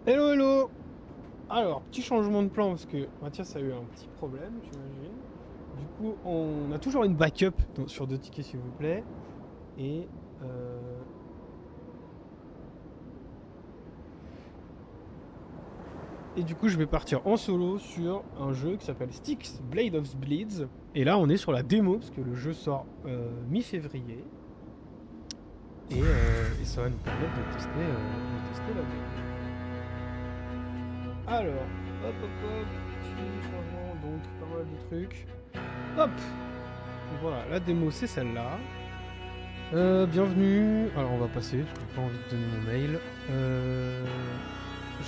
Hello, hello! Alors, petit changement de plan parce que Mathias a eu un petit problème, j'imagine. Du coup, on a toujours une backup sur deux tickets, s'il vous plaît. Et, euh, et du coup, je vais partir en solo sur un jeu qui s'appelle Styx Blade of Bleeds. Et là, on est sur la démo parce que le jeu sort mi-février. Et ça va nous permettre de tester la démo. Alors, hop, hop, hop, petit changement, donc pas mal de trucs. Hop! Voilà, la démo c'est celle-là. Bienvenue. Alors on va passer, parce que j'ai pas envie de donner mon mail.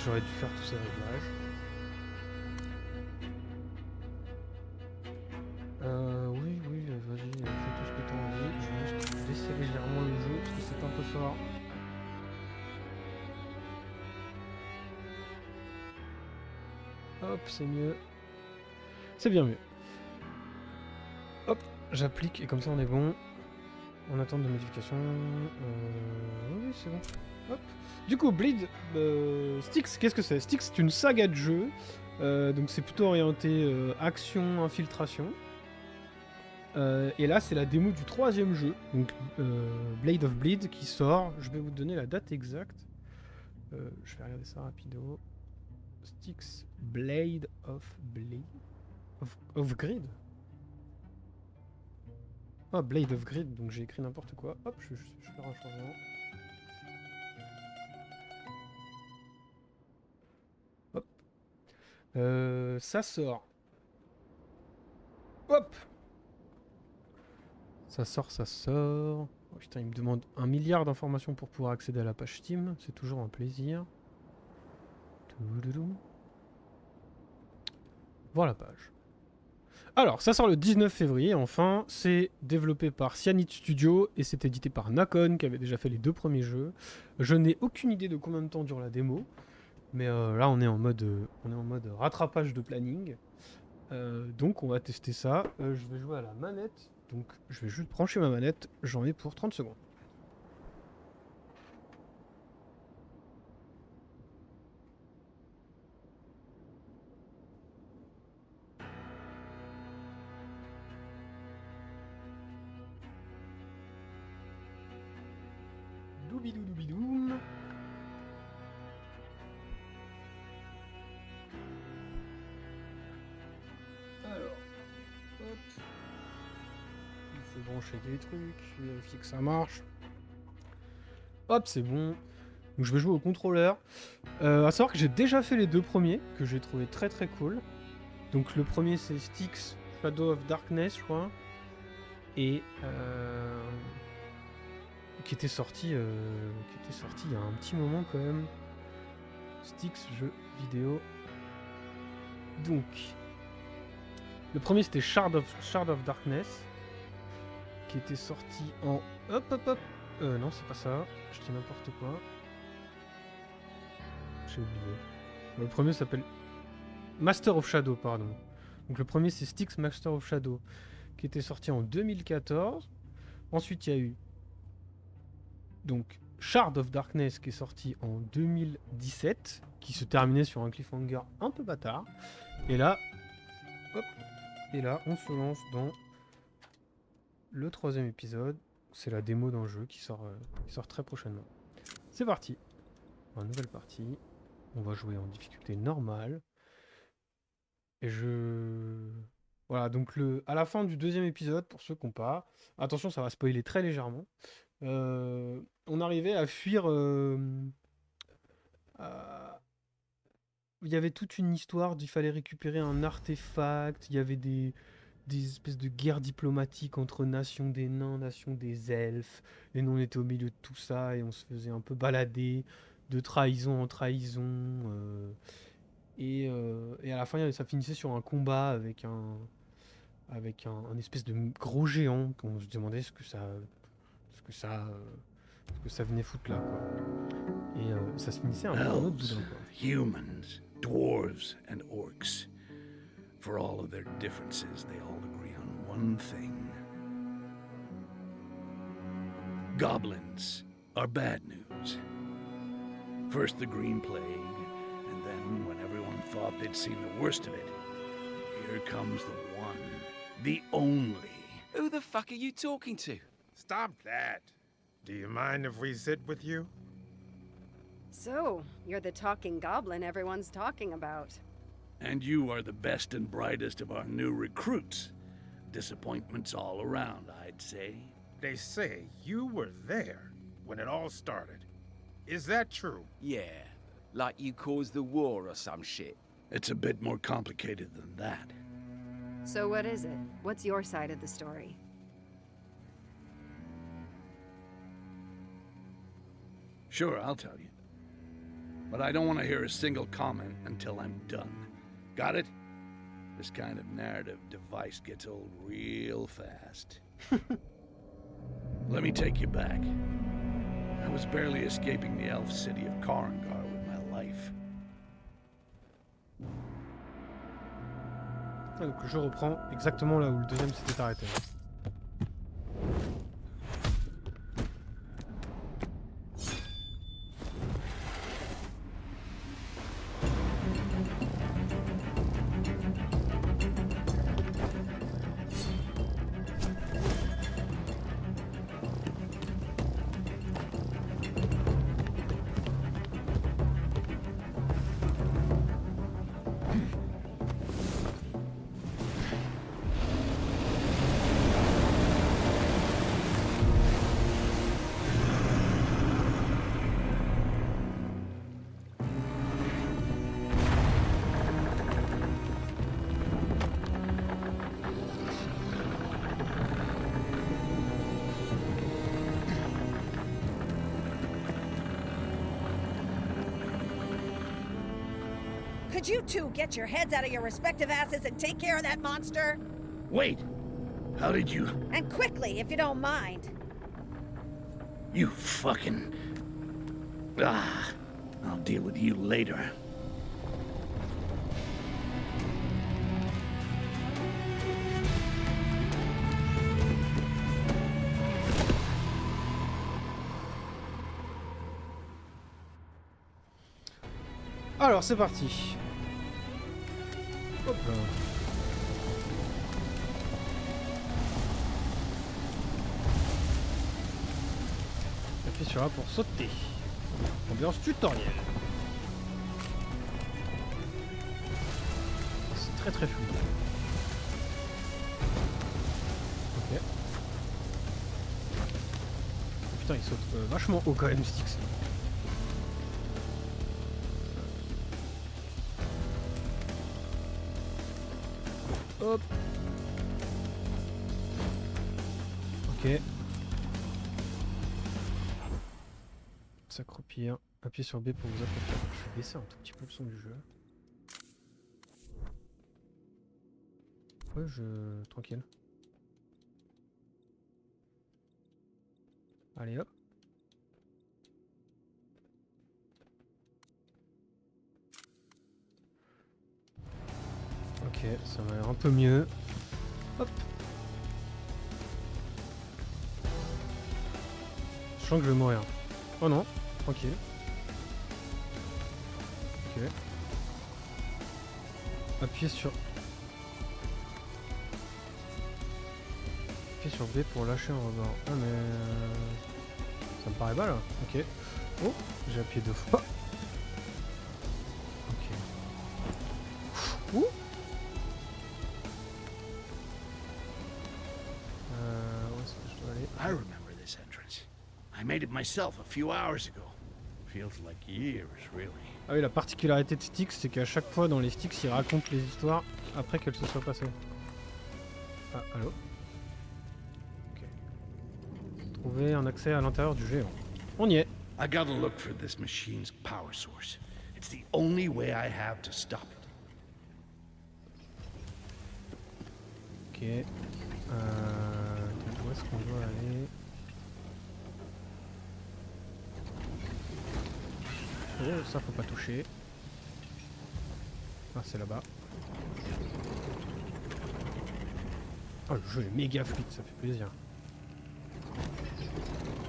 J'aurais dû faire tous ces réglages. Oui, oui, vas-y, fais tout ce que t'as envie. Je vais juste baisser légèrement le jeu, parce que c'est un peu fort. Hop, c'est mieux. C'est bien mieux. Hop, j'applique, et comme ça on est bon. En attente de modification. Oui, c'est bon. Hop. Du coup, Bleed Styx, qu'est-ce que c'est? Styx, c'est une saga de jeux. Donc c'est plutôt orienté action, infiltration. Et là, c'est la démo du troisième jeu, donc Blade of Bleed, qui sort. Je vais vous donner la date exacte. Je vais regarder ça rapido. Styx Blade of Bleed. Of Grid. Ah, Blade of Grid, donc j'ai écrit n'importe quoi. Hop, je fais un changement. Hop. Ça sort. Hop. Ça sort, ça sort. Oh, putain, il me demande un milliard d'informations pour pouvoir accéder à la page Steam. C'est toujours un plaisir. Toudoudou. Voir la page. Alors, ça sort le 19 février, enfin, c'est développé par Cyanide Studio et c'est édité par Nacon qui avait déjà fait les deux premiers jeux. Je n'ai aucune idée de combien de temps dure la démo, mais là on est en mode rattrapage de planning. Donc on va tester ça. Je vais jouer à la manette, donc je vais juste brancher ma manette, j'en ai pour 30 secondes. Doubidou doubidoum. Alors, hop. Il faut brancher des trucs, vérifier que ça marche. Hop, c'est bon. Donc je vais jouer au contrôleur. À savoir que j'ai déjà fait les deux premiers, que j'ai trouvé très très cool. Donc le premier c'est Styx Shadow of Darkness, je crois. Et qui était sorti il y a un petit moment quand même. Styx jeu vidéo. Donc le premier c'était Shard of Darkness, qui était sorti en hop hop hop. Non c'est pas ça. Je dis n'importe quoi. J'ai oublié. Le premier s'appelle Master of Shadow, pardon. Donc le premier c'est Styx Master of Shadow, qui était sorti en 2014. Ensuite il y a eu donc Shard of Darkness qui est sorti en 2017, qui se terminait sur un cliffhanger un peu bâtard. Et là, hop, et là on se lance dans le troisième épisode. C'est la démo d'un jeu qui sort très prochainement. C'est parti. Une nouvelle partie. On va jouer en difficulté normale. Et je... Voilà, donc à la fin du deuxième épisode, pour ceux qui n'ont pas, attention, ça va spoiler très légèrement. On arrivait à fuir. Il y avait toute une histoire, il fallait récupérer un artefact, il y avait des espèces de guerres diplomatiques entre nations des nains, nations des elfes, et nous on était au milieu de tout ça et on se faisait un peu balader de trahison en trahison. Et à la fin, ça finissait sur un combat avec un espèce de gros géant qu'on se demandait ce que ça venait foutre là, quoi. Et ça se finissait un peu en mode Elves, boudin, quoi. humans, dwarves, and orcs. For all of their differences, they all agree on one thing. Goblins are bad news. First the Green Plague, then, when everyone thought they'd seen the worst of it, here comes the one, the only. Who the fuck are you talking to? Stop that. Do you mind if we sit with you? So, you're the talking goblin everyone's talking about. And you are the best and brightest of our new recruits. Disappointments all around, I'd say. They say you were there when it all started. Is that true? Yeah, like you caused the war or some shit. It's a bit more complicated than that. So what is it? What's your side of the story? Sure, I'll tell you. But I don't want to hear a single comment until I'm done. Got it? This kind of narrative device gets old real fast. Let me take you back. I was barely escaping the elf city of Korengar with my life. Ah, donc je reprends exactement là où le deuxième s'était arrêté. Could you two get your heads out of your respective asses and take care of that monster? Wait! How did you... And quickly, if you don't mind. You fucking... Ah, I'll deal with you later. Alors c'est parti. Hop là. Appuie sur A pour sauter. Ambiance tutoriel. C'est très très fluide. Ok. Putain il saute vachement haut quand même Styx. Hop. Ok. S'accroupir. Appuyez sur B pour vous accroupir. Je vais baisser un tout petit peu le son du jeu. Ouais, tranquille. Allez hop. Ok, ça m'a l'air un peu mieux. Hop. Je sens que je vais mourir. Oh non, tranquille. Ok. Appuyez sur... Appuyez sur B pour lâcher un rebord. Ah mais... Ça me paraît bas là. Ok. Oh, j'ai appuyé 2 fois. Ok. Ouh. Où est-ce que je dois aller? I remember this entrance. I made it myself a few hours ago. Feels like years, really. Ah oui, la particularité de Styx, c'est qu'à chaque fois dans les Styx, il raconte les histoires après qu'elles se soient passées. Ah, allô? Ok. Trouver un accès à l'intérieur du géant. On y est. I gotta look for this machine's power source. It's the only way I have to stop it. Ok. Où est-ce qu'on doit aller? Oh, ça faut pas toucher. Ah, c'est là-bas. Oh, le jeu est méga fluide, ça fait plaisir.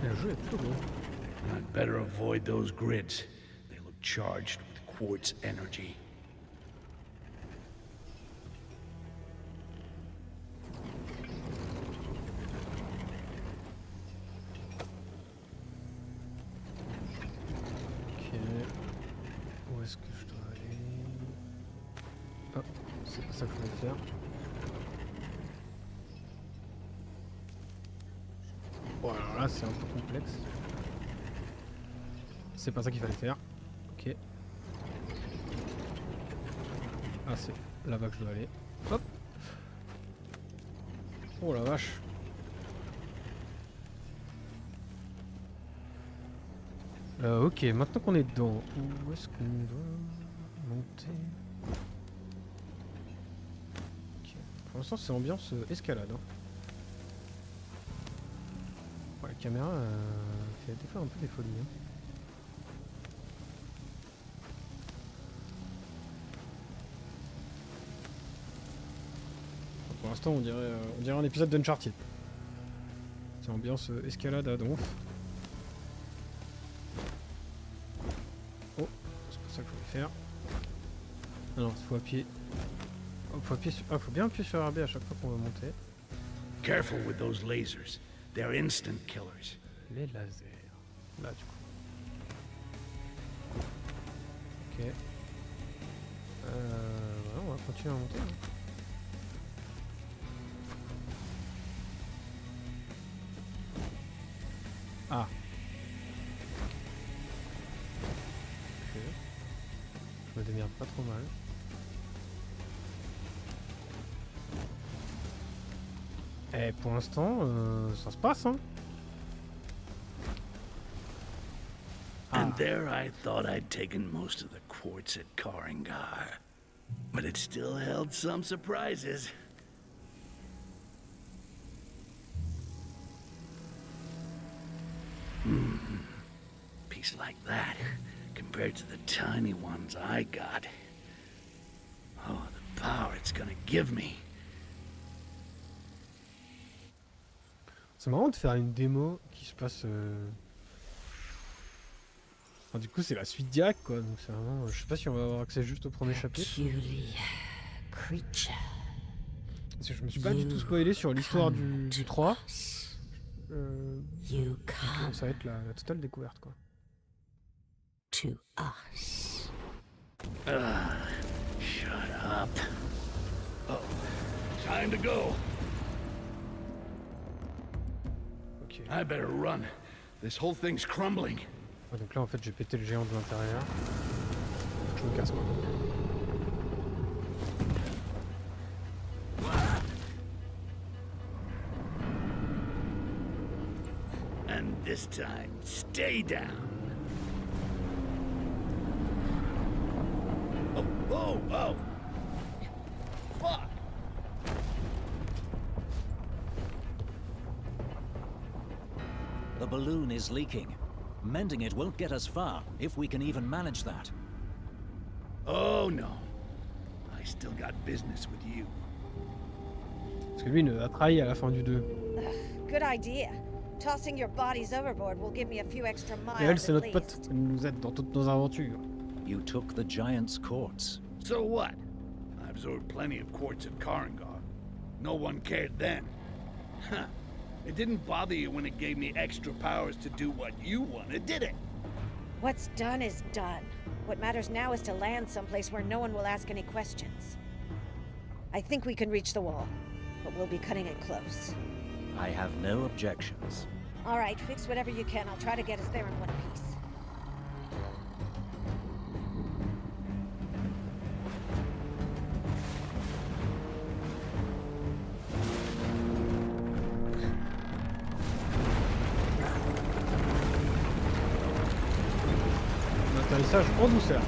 Et le jeu est plutôt beau. I'd better avoid those grids. They look charged with quartz energy. Ok. Où est-ce que je dois aller? Ah, c'est pas ça que je voulais faire. Bon, alors là, c'est un peu complexe. C'est pas ça qu'il fallait faire. Ok. Ah, c'est là-bas que je dois aller. Hop. Oh la vache. Ok, maintenant qu'on est dedans, où est-ce qu'on doit monter? Ok. Pour l'instant, c'est ambiance escalade. Hein. Ouais, la caméra fait des fois un peu des folies. Hein. Pour l'instant, on dirait un épisode d'Uncharted. C'est ambiance escalade à donf. Oh, c'est pas ça que je voulais faire. Ah non, il faut appuyer. Oh, faut appuyer sur... Ah, faut bien appuyer sur RB à chaque fois qu'on va monter. Careful with those lasers. They're instant killers. Les lasers. Là, du coup. Ok. Voilà, on va continuer à monter. Hein. Ah. Ok. Je me démerde pas trop mal. Et pour l'instant, ça se passe, hein. And there I thought I'd taken most of the quartz at Karangar. But it still held some surprises. Piece like that, compared to the tiny ones I got. Oh, the power it's gonna give me. C'est marrant de faire une démo qui se passe... Enfin, du coup, c'est la suite directe, quoi. Donc c'est vraiment... Je sais pas si on va avoir accès juste au premier chapitre. Creature. Parce que je me suis pas du tout spoilé sur l'histoire du 3. You Donc ça va être la totale découverte, quoi. to us. Shut up. Oh, time to go. Ok. I better run. This whole thing's crumbling. Ouais, donc là, en fait, j'ai pété le géant de l'intérieur. Je me casse, quoi. And this time, stay down. Oh, oh, oh. Fuck. The balloon is leaking. Mending it won't get us far, if we can even manage that. Oh, no. I still got business with you. Parce que lui, il nous a trahi à la fin du 2. Good idea. Tossing your bodies overboard will give me a few extra Et elle, miles c'est at notre pote. least. Elle nous aide dans toutes nos aventures. You took the giant's quartz. So what? I absorbed plenty of quartz at Karangar. No one cared then. Huh. It didn't bother you when it gave me extra powers to do what you wanted, did it? What's done is done. What matters now is to land someplace where no one will ask any questions. I think we can reach the wall, but we'll be cutting it close. I have no objections. All right, fix whatever you can. I'll try to get us there in one piece. Un atterrissage en douceur.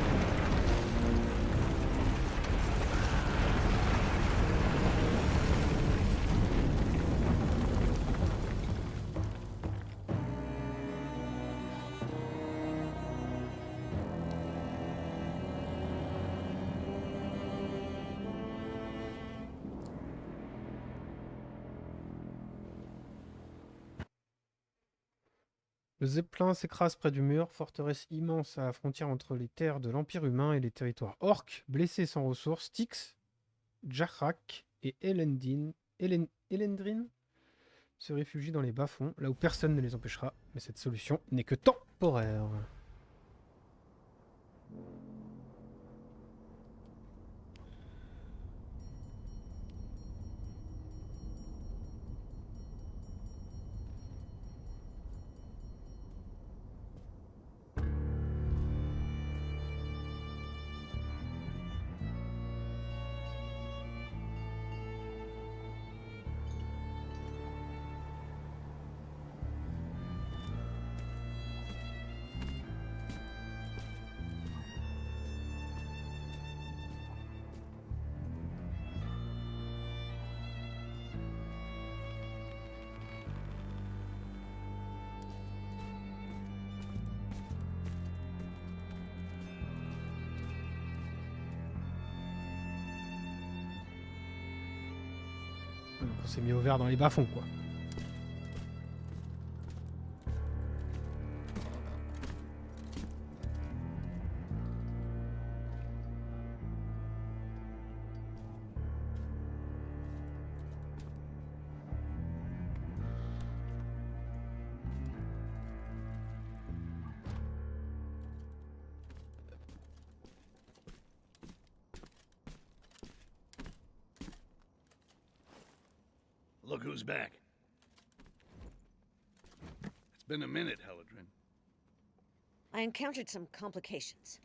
Le Zeppelin s'écrase près du mur, forteresse immense à la frontière entre les terres de l'Empire humain et les territoires orques, blessés sans ressources, Styx, Jahrak et Elendrin se réfugient dans les bas-fonds, là où personne ne les empêchera, mais cette solution n'est que temporaire. Donc on s'est mis au vert dans les bas-fonds, quoi. Look who's back. It's been a minute, Heladrin. I encountered some complications,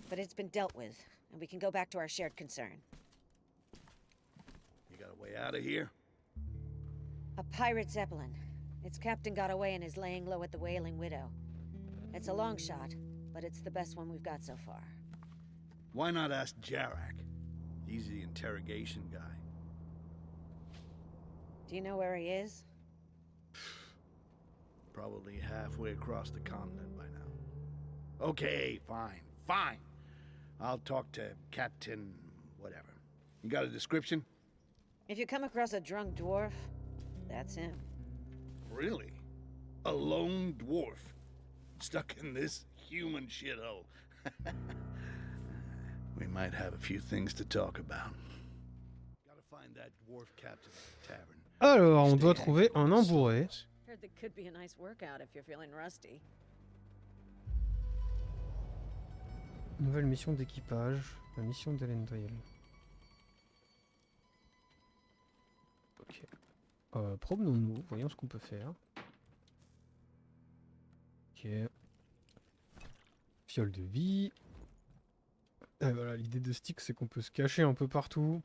but it's been dealt with, and we can go back to our shared concern. You got a way out of here? A pirate Zeppelin. Its captain got away and is laying low at the Wailing Widow. It's a long shot, but it's the best one we've got so far. Why not ask Jarak? He's the interrogation guy. Do you know where he is? Probably halfway across the continent by now. Okay, fine. I'll talk to Captain... whatever. You got a description? If you come across a drunk dwarf, that's him. Really? A lone dwarf? Stuck in this human shithole? We might have a few things to talk about. Gotta find that dwarf captain at the tavern. Alors, on doit trouver un embourré. Heard that could be a nice workout if you're feeling rusty. Nouvelle mission d'équipage, la mission d'Elendil. Ok. Promenons-nous, voyons ce qu'on peut faire. Ok. Fiole de vie. Voilà, l'idée de Styx, c'est qu'on peut se cacher un peu partout.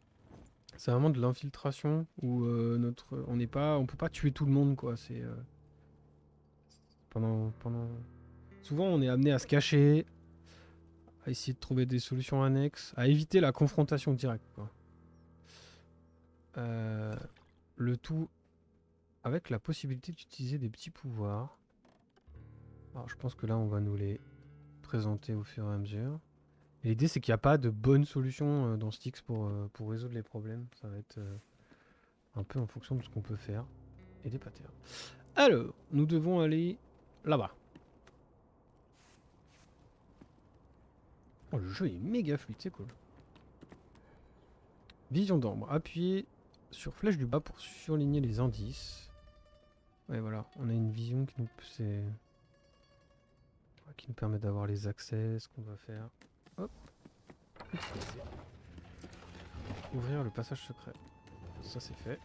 C'est vraiment de l'infiltration où on peut pas tuer tout le monde, quoi. C'est souvent on est amené à se cacher, à essayer de trouver des solutions annexes, à éviter la confrontation directe, quoi. Le tout avec la possibilité d'utiliser des petits pouvoirs. Alors je pense que là on va nous les présenter au fur et à mesure. Et l'idée c'est qu'il n'y a pas de bonne solution dans Styx pour résoudre les problèmes. Ça va être un peu en fonction de ce qu'on peut faire. Et des patterns. Alors, nous devons aller là-bas. Oh, le jeu est méga fluide, c'est cool. Vision d'ambre. Appuyez sur flèche du bas pour surligner les indices. Ouais, voilà. On a une vision qui nous permet d'avoir les accès, ce qu'on va faire. Hop. Ouvrir le passage secret. Ça c'est fait.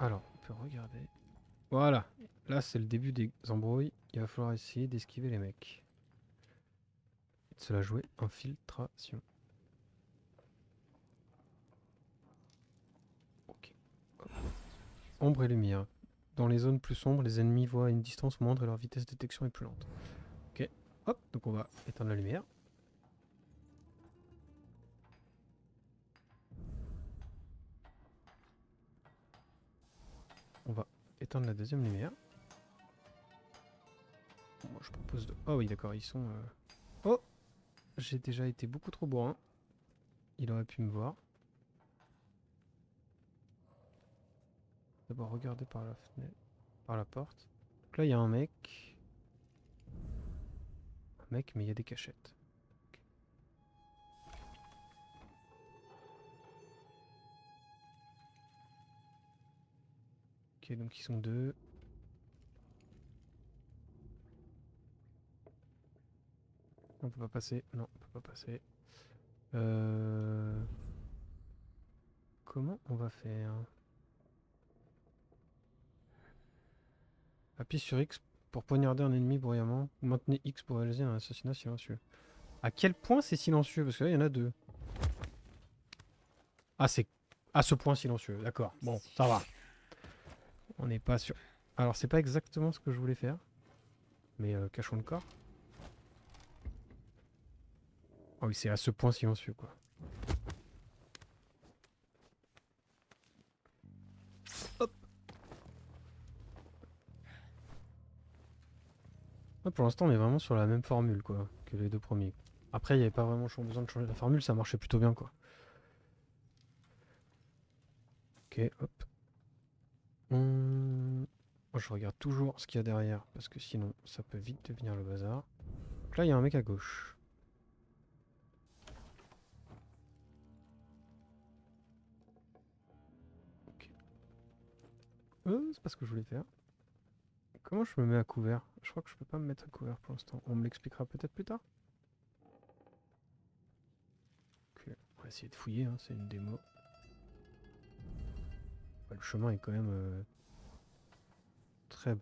Alors, on peut regarder. Voilà. Là c'est le début des embrouilles. Il va falloir essayer d'esquiver les mecs. Et de se la jouer infiltration. Ok. Hop. Ombre et lumière. Dans les zones plus sombres, les ennemis voient à une distance moindre et leur vitesse de détection est plus lente. Ok. Hop. Donc on va éteindre la lumière. On va éteindre la deuxième lumière. Bon, moi je propose de... Oh oui d'accord, ils sont... Oh! J'ai déjà été beaucoup trop bourrin. Il aurait pu me voir. D'abord regarder par la fenêtre... par la porte. Donc là, il y a un mec. Un mec, mais il y a des cachettes. Ok, donc ils sont deux. On peut pas passer. Non, on peut pas passer. Comment on va faire? Appuyez sur X pour poignarder un ennemi bruyamment. Ou maintenez X pour réaliser un assassinat silencieux. À quel point c'est silencieux? Parce que là, il y en a deux. Ah, c'est à ce point silencieux. D'accord. Bon, ça va. On n'est pas sûr. Alors, c'est pas exactement ce que je voulais faire. Mais cachons le corps. Oh oui, c'est à ce point silencieux, quoi. Hop. Ouais, pour l'instant, on est vraiment sur la même formule, quoi, que les deux premiers. Après, il n'y avait pas vraiment besoin de changer la formule, ça marchait plutôt bien, quoi. Ok, hop. Moi, je regarde toujours ce qu'il y a derrière, parce que sinon, ça peut vite devenir le bazar. Donc là, il y a un mec à gauche. Ok. C'est pas ce que je voulais faire. Comment je me mets à couvert? Je crois que je peux pas me mettre à couvert pour l'instant. On me l'expliquera peut-être plus tard. Ok, on va essayer de fouiller, hein, c'est une démo. Ouais, le chemin est quand même très,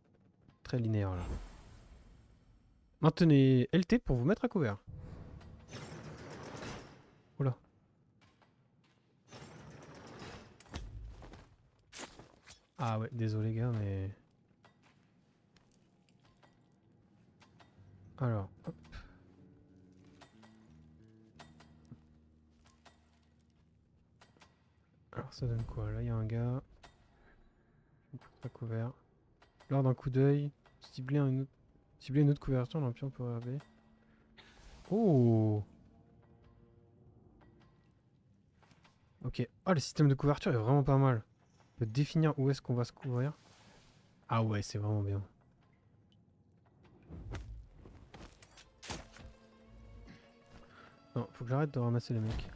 très linéaire là. Maintenez LT pour vous mettre à couvert. Oula. Ah ouais, désolé gars, mais... Alors, hop. Alors ça donne quoi? Là il y a un gars. Pas couvert. Lors d'un coup d'œil, cibler une autre couverture d'un pion pour RB. Oh! Ok. Ah, le système de couverture est vraiment pas mal. On peut définir où est-ce qu'on va se couvrir. Ah ouais, c'est vraiment bien. Non, faut que j'arrête de ramasser les mecs.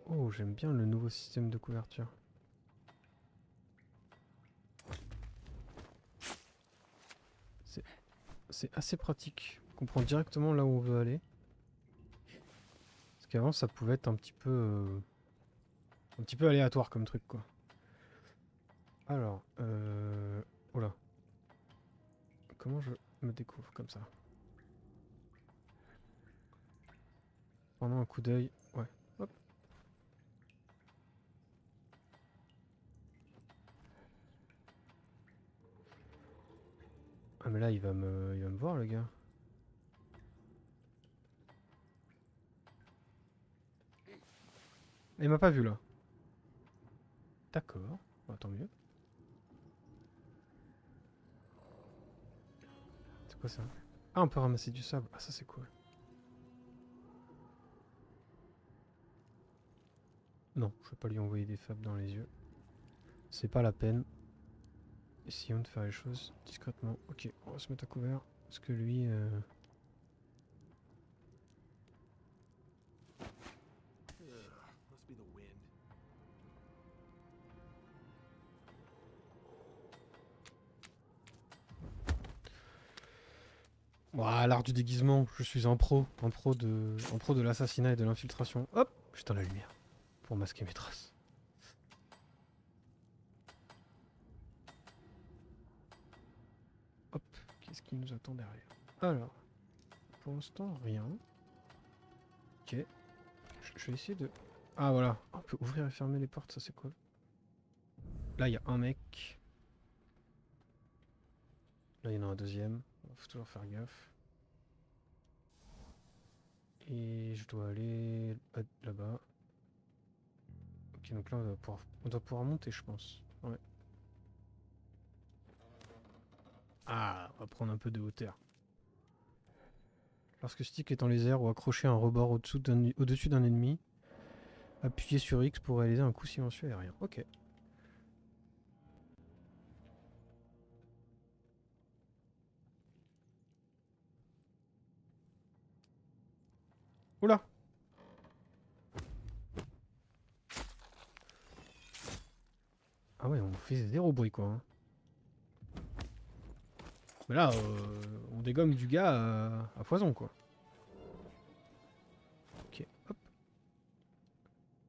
Oh, j'aime bien le nouveau système de couverture. C'est assez pratique. On comprend directement là où on veut aller. Parce qu'avant, ça pouvait être un petit peu aléatoire comme truc, quoi. Alors, oh là. Comment je me découvre comme ça? Pendant un coup d'œil, ouais. Hop. Ah mais là il va me voir le gars. Il m'a pas vu là. D'accord, bah, tant mieux. C'est quoi ça? Ah, on peut ramasser du sable. Ah, ça c'est cool. Non, je vais pas lui envoyer des fables dans les yeux. C'est pas la peine. Essayons de faire les choses discrètement. Ok, on va se mettre à couvert. Parce que lui... Ouah, l'art du déguisement, je suis un pro de l'assassinat et de l'infiltration. Hop, j'éteins la lumière pour masquer mes traces. Hop, qu'est-ce qui nous attend derrière? Alors, pour l'instant, rien. Ok, je vais essayer de... Ah voilà, on peut ouvrir et fermer les portes, ça c'est cool. Là, il y a un mec. Là, il y en a un deuxième. Il faut toujours faire gaffe. Et je dois aller là-bas. Ok, donc là, on doit pouvoir monter, je pense. Ouais. Ah, on va prendre un peu de hauteur. Lorsque stick est dans les airs ou accroché à un rebord au-dessus d'un ennemi, appuyez sur X pour réaliser un coup silencieux aérien. Ok. Oula! Ah ouais, on fait zéro bruit quoi. Hein. Mais là, on dégomme du gars à foison quoi. Ok, hop.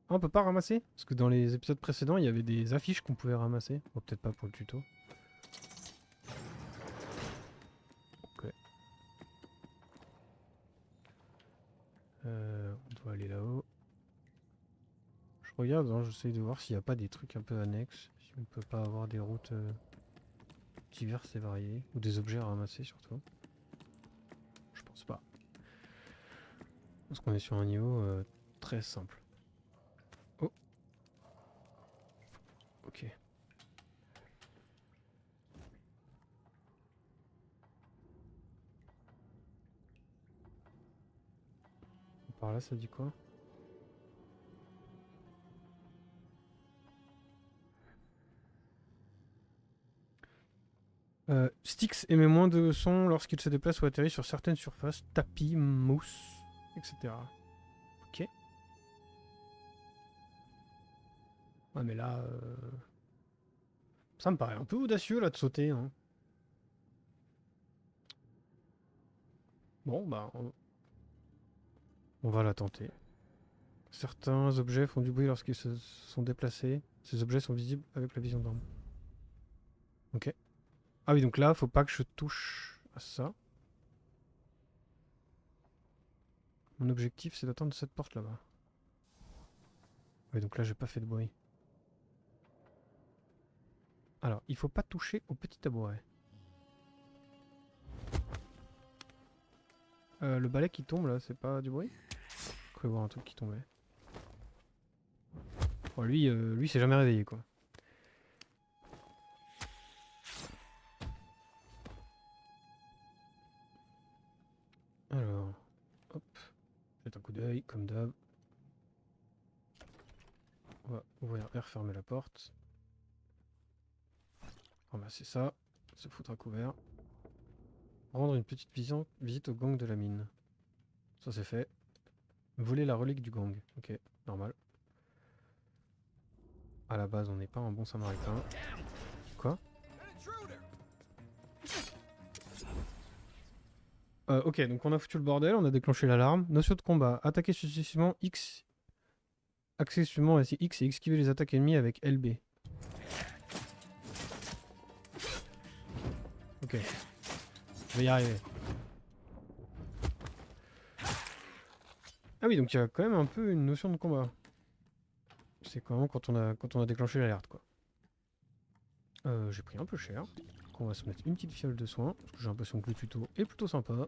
Ah, on peut pas ramasser? Parce que dans les épisodes précédents, il y avait des affiches qu'on pouvait ramasser. Bon, peut-être pas pour le tuto. Ok. On doit aller là-haut. Je regarde, hein, j'essaye de voir s'il n'y a pas des trucs un peu annexes. Si on peut pas avoir des routes diverses et variées. Ou des objets à ramasser surtout. Je pense pas. Parce qu'on est sur un niveau très simple. Oh. Ok. Par là, ça dit quoi? Styx émet moins de son lorsqu'il se déplace ou atterrit sur certaines surfaces, tapis, mousse, etc. Ok. Ouais mais là... ça me paraît un peu audacieux là de sauter. Hein. Bon bah... On va la tenter. Certains objets font du bruit lorsqu'ils se sont déplacés. Ces objets sont visibles avec la vision d'arme. Ok. Ah oui, donc là, faut pas que je touche à ça. Mon objectif, c'est d'atteindre cette porte là-bas. Oui, donc là, j'ai pas fait de bruit. Alors, il faut pas toucher au petit tabouret. Le balai qui tombe là, c'est pas du bruit? Je croyais voir un truc qui tombait. Bon, lui s'est jamais réveillé quoi. Alors, hop, jette un coup d'œil comme d'hab. On va ouvrir et refermer la porte. Ramasser ça, se foutre à couvert. Rendre une petite visite au gang de la mine. Ça c'est fait. Voler la relique du gang. Ok, normal. À la base, on n'est pas un bon samaritain. Quoi? Ok, donc on a foutu le bordel, on a déclenché l'alarme. Notion de combat. Attaquer successivement X. Accessoirement X et esquiver les attaques ennemies avec LB. Ok. Je vais y arriver. Ah oui, donc il y a quand même un peu une notion de combat. C'est quand même quand on a déclenché l'alerte quoi. J'ai pris un peu cher. Donc on va se mettre une petite fiole de soin. Parce que j'ai l'impression que le tuto est plutôt sympa.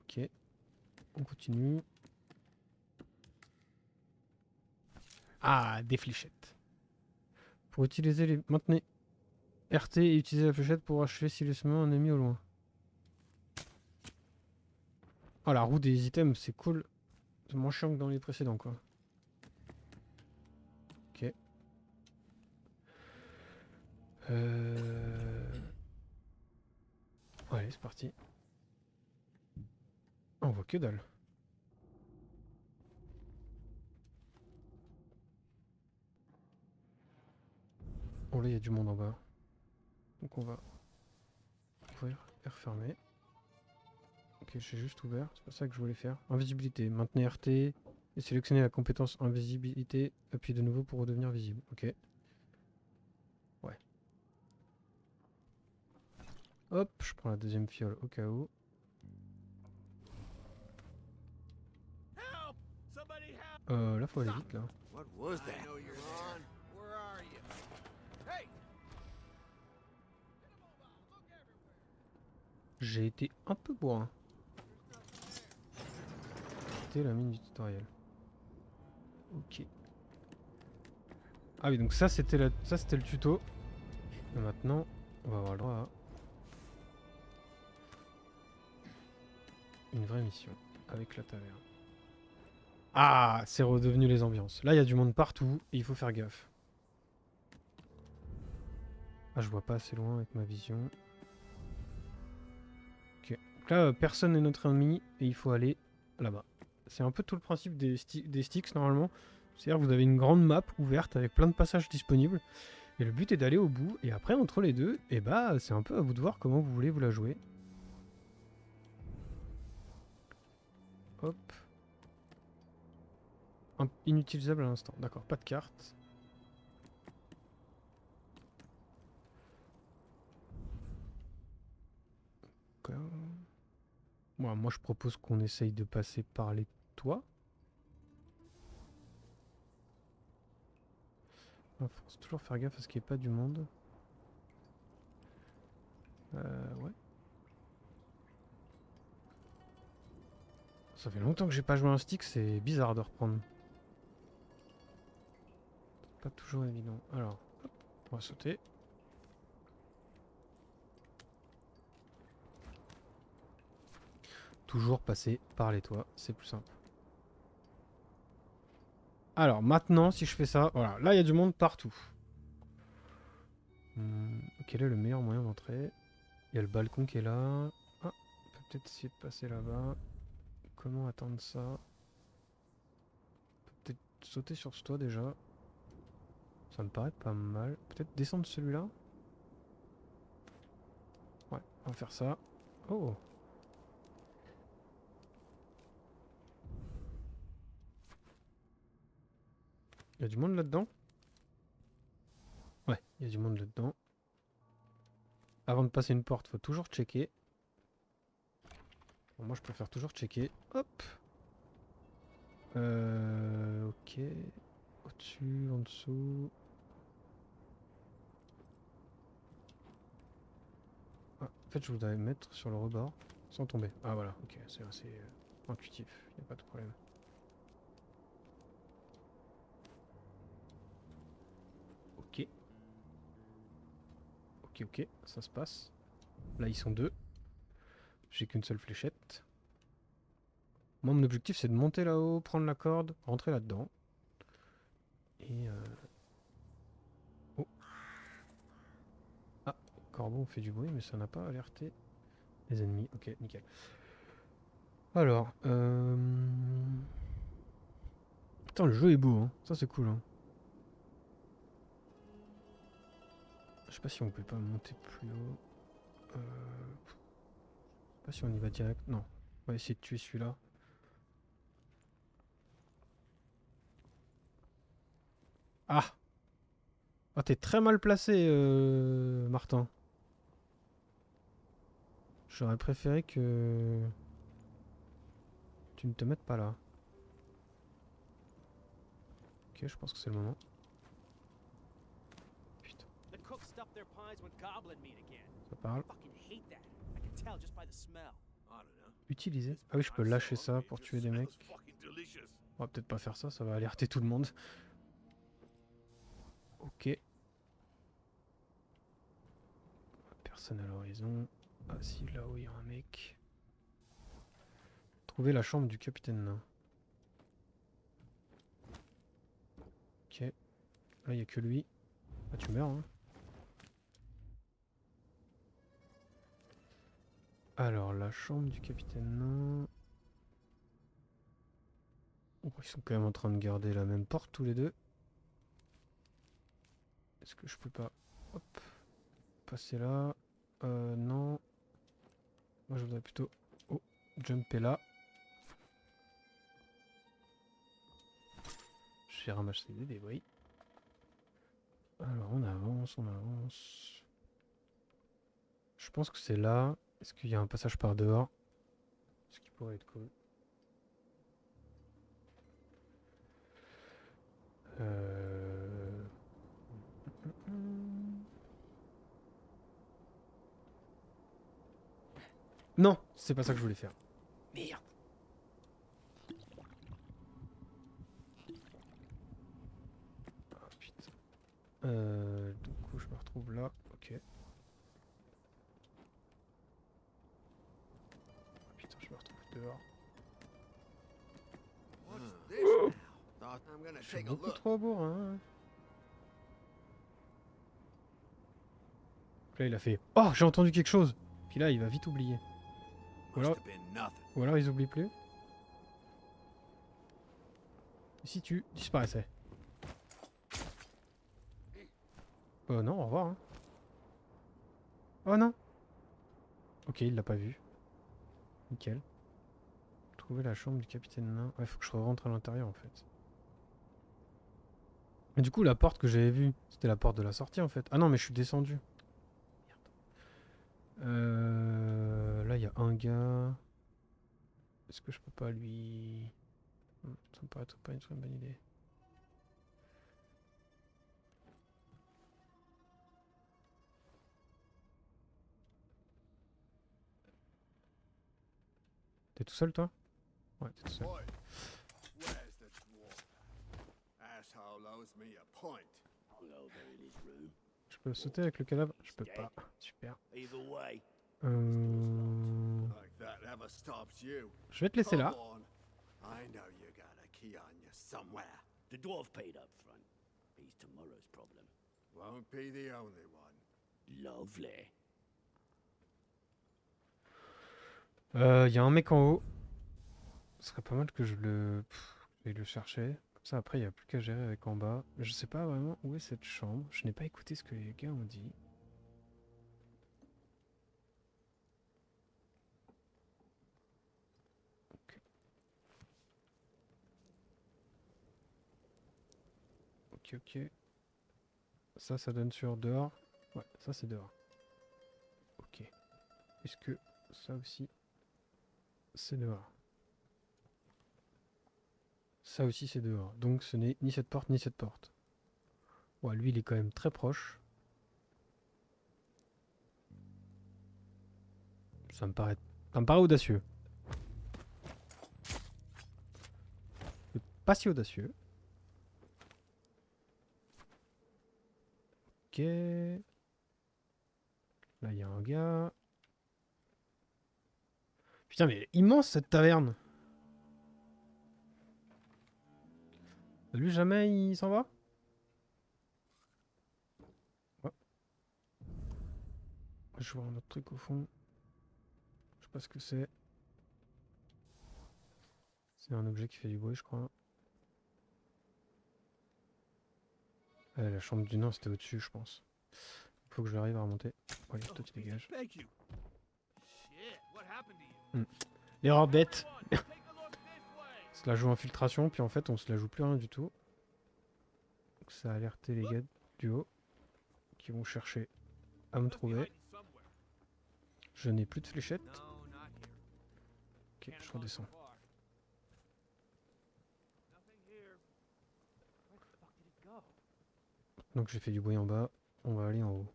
Ok. On continue. Ah, des fléchettes. Pour utiliser les... Maintenez RT et utilisez la fléchette pour achever silencieusement un ennemi au loin. Oh, la roue des items, c'est cool. C'est moins chiant que dans les précédents, quoi. Ok. Allez, c'est parti. Oh, on voit que dalle. Oh là, il y a du monde en bas. Donc on va ouvrir et refermer. Ok, j'ai juste ouvert, c'est pas ça que je voulais faire. Invisibilité, maintenez RT et sélectionnez la compétence invisibilité. Appuyez de nouveau pour redevenir visible. Ok. Ouais. Hop, je prends la deuxième fiole au cas où. Là faut aller vite là. What was that? J'ai été un peu bourrin. C'était la mine du tutoriel. Ok. Ah oui, donc ça c'était le tuto. Et maintenant, on va avoir le droit à une vraie mission avec la taverne. Ah, c'est redevenu les ambiances. Là, il y a du monde partout et il faut faire gaffe. Ah, je vois pas assez loin avec ma vision. Ok. Donc là, personne n'est notre ennemi et il faut aller là-bas. C'est un peu tout le principe des sticks normalement. C'est-à-dire que vous avez une grande map ouverte avec plein de passages disponibles. Et le but est d'aller au bout. Et après, entre les deux, et bah, c'est un peu à vous de voir comment vous voulez vous la jouer. Hop. Inutilisable à l'instant. D'accord, pas de carte. Bon, moi, je propose qu'on essaye de passer par les toits. Il faut toujours faire gaffe à ce qu'il n'y ait pas du monde. Ouais. Ça fait longtemps que j'ai pas joué un stick, c'est bizarre de reprendre. C'est pas toujours évident. Alors, hop, on va sauter. Toujours passer par les toits, c'est plus simple. Alors maintenant, si je fais ça, voilà, là il y a du monde partout. Quel est le meilleur moyen d'entrer? Il y a le balcon qui est là. Ah, on peut peut-être essayer de passer là-bas. Comment attendre ça? On peut peut-être sauter sur ce toit déjà. Ça me paraît pas mal. Peut-être descendre celui-là? Ouais, on va faire ça. Oh! Il y a du monde là-dedans? Ouais, il y a du monde là-dedans. Avant de passer une porte, faut toujours checker. Bon, moi, je préfère toujours checker. Hop. Ok. Au-dessus, en dessous. Ah, en fait, je voudrais mettre sur le rebord sans tomber. Ah, voilà. Ok, c'est assez intuitif. Il n'y a pas de problème. Ok. Ok, ok. Ça se passe. Là, ils sont deux. J'ai qu'une seule fléchette. Moi, mon objectif, c'est de monter là-haut, prendre la corde, rentrer là-dedans. Et... Oh. Ah, corbeau, on fait du bruit, mais ça n'a pas alerté les ennemis. Ok, nickel. Alors, Putain, le jeu est beau, hein. Ça, c'est cool, hein. Je sais pas si on peut pas monter plus haut. Je sais pas si on y va direct. Non. On va essayer de tuer celui-là. Ah! Ah, t'es très mal placé, Martin. J'aurais préféré que tu ne te mettes pas là. Ok, je pense que c'est le moment. Putain, ça parle. Utiliser. Ah oui, je peux lâcher ça pour tuer des mecs. On va peut-être pas faire ça, ça va alerter tout le monde. Ok. Personne à l'horizon. Ah si, là-haut il y a un mec. Trouver la chambre du capitaine nain. Ok. Là il n'y a que lui. Ah tu meurs hein. Alors la chambre du capitaine nain. Oh, ils sont quand même en train de garder la même porte tous les deux. Est-ce que je peux pas... Hop. Passer là. Non. Moi je voudrais plutôt... Oh, jumper là. J'ai ramassé des débris. Alors on avance, on avance. Je pense que c'est là. Est-ce qu'il y a un passage par dehors? Ce qui pourrait être cool. Non, c'est pas ça que je voulais faire. Merde. Ah putain. Du coup, je me retrouve là. Ok. Ah, putain, je me retrouve dehors. Je suis beaucoup trop bourrin. Là, il a fait « Oh, j'ai entendu quelque chose !» Puis là, il va vite oublier. Ou alors ils oublient plus. si tu disparaissais. Non, au revoir. Hein. Oh non. Ok, il l'a pas vu. Nickel. Trouver la chambre du capitaine nain. Ouais, faut que je rentre à l'intérieur en fait. Et du coup, la porte que j'avais vue, c'était la porte de la sortie en fait. Ah non, mais je suis descendu. Là, il y a un gars. Est-ce que je peux pas lui... Ça me paraît pas une très bonne idée. T'es tout seul, toi? Ouais, t'es tout seul. Boy, where's the dwarf? Asshole owes me a point. Je peux sauter avec le cadavre? Je peux pas. Super. Either way, like that ever stops you. Je vais te laisser là. Come on. I know you got a key on you somewhere. The dwarf paid up front. He's tomorrow's problem. Won't be the only one. Lovely. Il y a un mec en haut. Ce serait pas mal que je le... je vais le chercher. Comme ça, après, il n'y a plus qu'à gérer avec en bas. Je sais pas vraiment où est cette chambre. Je n'ai pas écouté ce que les gars ont dit. Ok. Ok, ok. Ça donne sur dehors. Ouais, ça c'est dehors. Ok. Est-ce que ça aussi, c'est dehors? Ça aussi c'est dehors. Donc ce n'est ni cette porte ni cette porte. Ouais, lui il est quand même très proche. Ça me paraît audacieux. Pas si audacieux. Ok. Là il y a un gars. Putain mais immense cette taverne. Lui jamais il s'en va? Ouais. Je vois un autre truc au fond. Je sais pas ce que c'est. C'est un objet qui fait du bruit je crois. La chambre du nain c'était au-dessus je pense. Faut que je arrive à remonter. Allez, toi tu dégages. L'erreur bête. On se la joue infiltration, puis en fait on se la joue plus rien du tout. Donc ça a alerté les gars du haut qui vont chercher à me trouver. Je n'ai plus de fléchettes. Ok, je redescends. Donc j'ai fait du bruit en bas, on va aller en haut.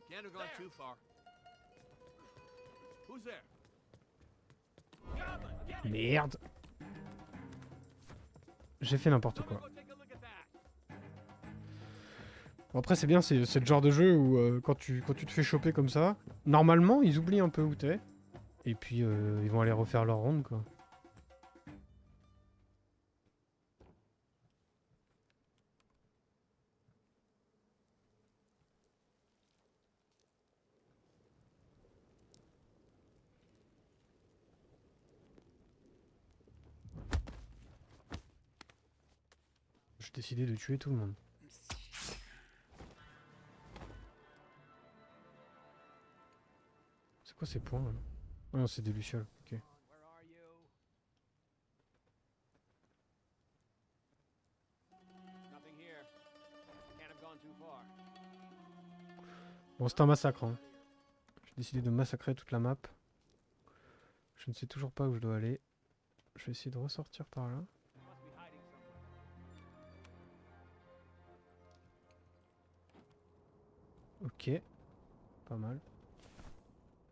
Can't have gone too far. Who's there? Merde. J'ai fait n'importe quoi. Bon après c'est bien, c'est le genre de jeu où quand tu te fais choper comme ça, normalement ils oublient un peu où t'es. Et puis ils vont aller refaire leur ronde quoi. J'ai décidé de tuer tout le monde. C'est quoi ces points là? Ah non, c'est des lucioles, ok. Bon, c'est un massacre. Hein. J'ai décidé de massacrer toute la map. Je ne sais toujours pas où je dois aller. Je vais essayer de ressortir par là. Ok. Pas mal.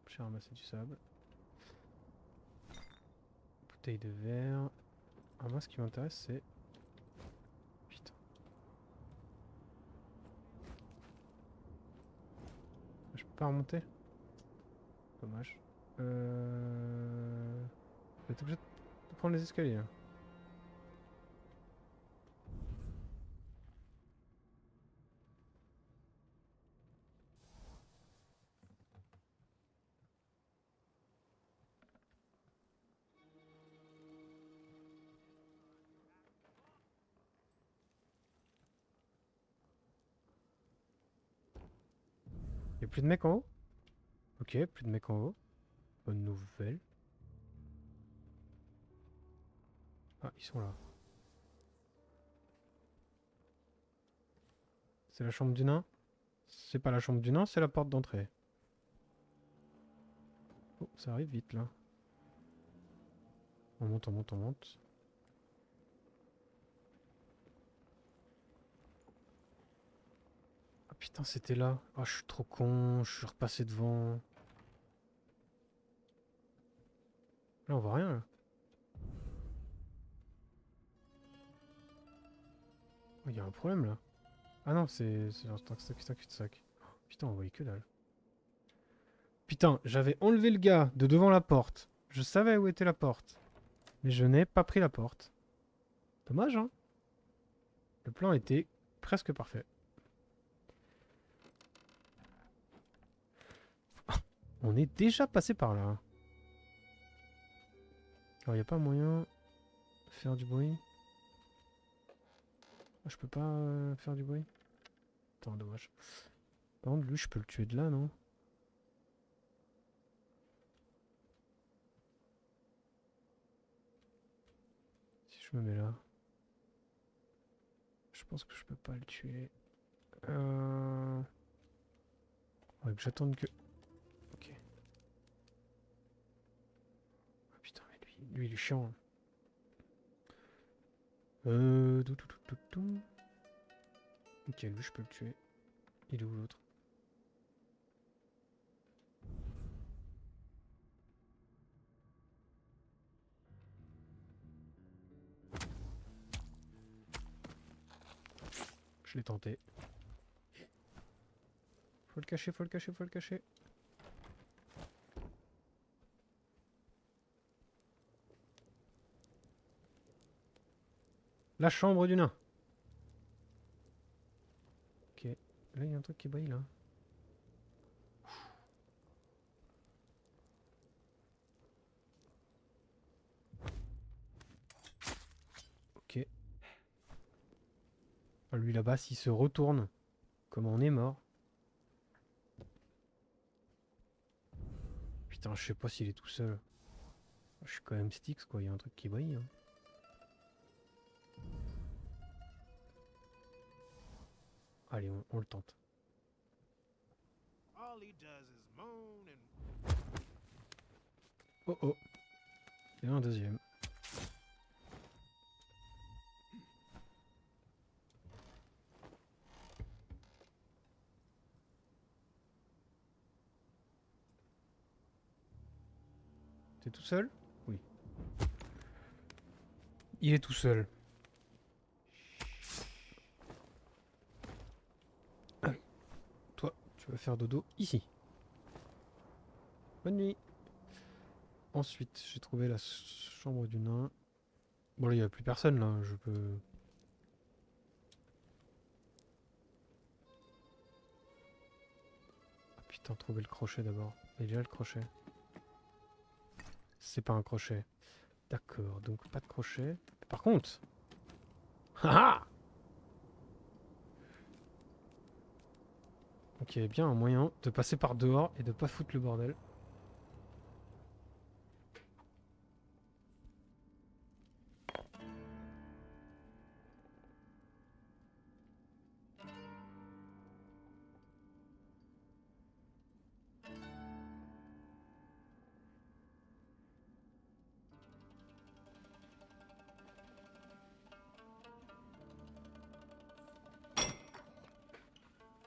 J'ai ramassé du sable. Bouteille de verre. Alors moi ce qui m'intéresse c'est... Putain. Je peux pas remonter? Dommage. Je vais être obligé de prendre les escaliers là. Y'a plus de mecs en haut? Ok, plus de mecs en haut. Bonne nouvelle. Ah, ils sont là. C'est la chambre du nain? C'est pas la chambre du nain, c'est la porte d'entrée. Oh, ça arrive vite là. On monte, on monte, on monte. Ah putain, c'était là. Ah, je suis trop con, je suis repassé devant. Là, on voit rien là. Oh, y a un problème là. Ah non, c'est un cul-de-sac. Oh, putain, on voyait que dalle. Putain, j'avais enlevé le gars de devant la porte. Je savais où était la porte. Mais je n'ai pas pris la porte. Dommage, hein. Le plan était presque parfait. On est déjà passé par là. Alors, il n'y a pas moyen de faire du bruit. Ah, je peux pas faire du bruit. Attends, dommage. Par contre, lui, je peux le tuer de là, non? Si je me mets là. Je pense que je peux pas le tuer. Ouais, que j'attende que... Ok. Ah putain, mais lui il est chiant. Ok, lui je peux le tuer. Il est où l'autre? Je l'ai tenté. Faut le cacher, faut le cacher, faut le cacher. La chambre du nain. Ok. Là, il y a un truc qui brille, là. Ok. Ah, lui, là-bas, s'il se retourne, comme on est mort. Putain, je sais pas s'il est tout seul. Je suis quand même Styx, quoi. Il y a un truc qui brille. Hein. Allez, on le tente. Oh oh. Et un deuxième. T'es tout seul? Oui. Il est tout seul. Toi, tu vas faire dodo ici. Bonne nuit. Ensuite, j'ai trouvé la chambre du nain. Bon là, il n'y a plus personne là, je peux... Ah putain, trouver le crochet d'abord. Il y a le crochet. C'est pas un crochet. D'accord, donc pas de crochet. Par contre... Haha! Donc il y avait bien un moyen de passer par dehors et de pas foutre le bordel.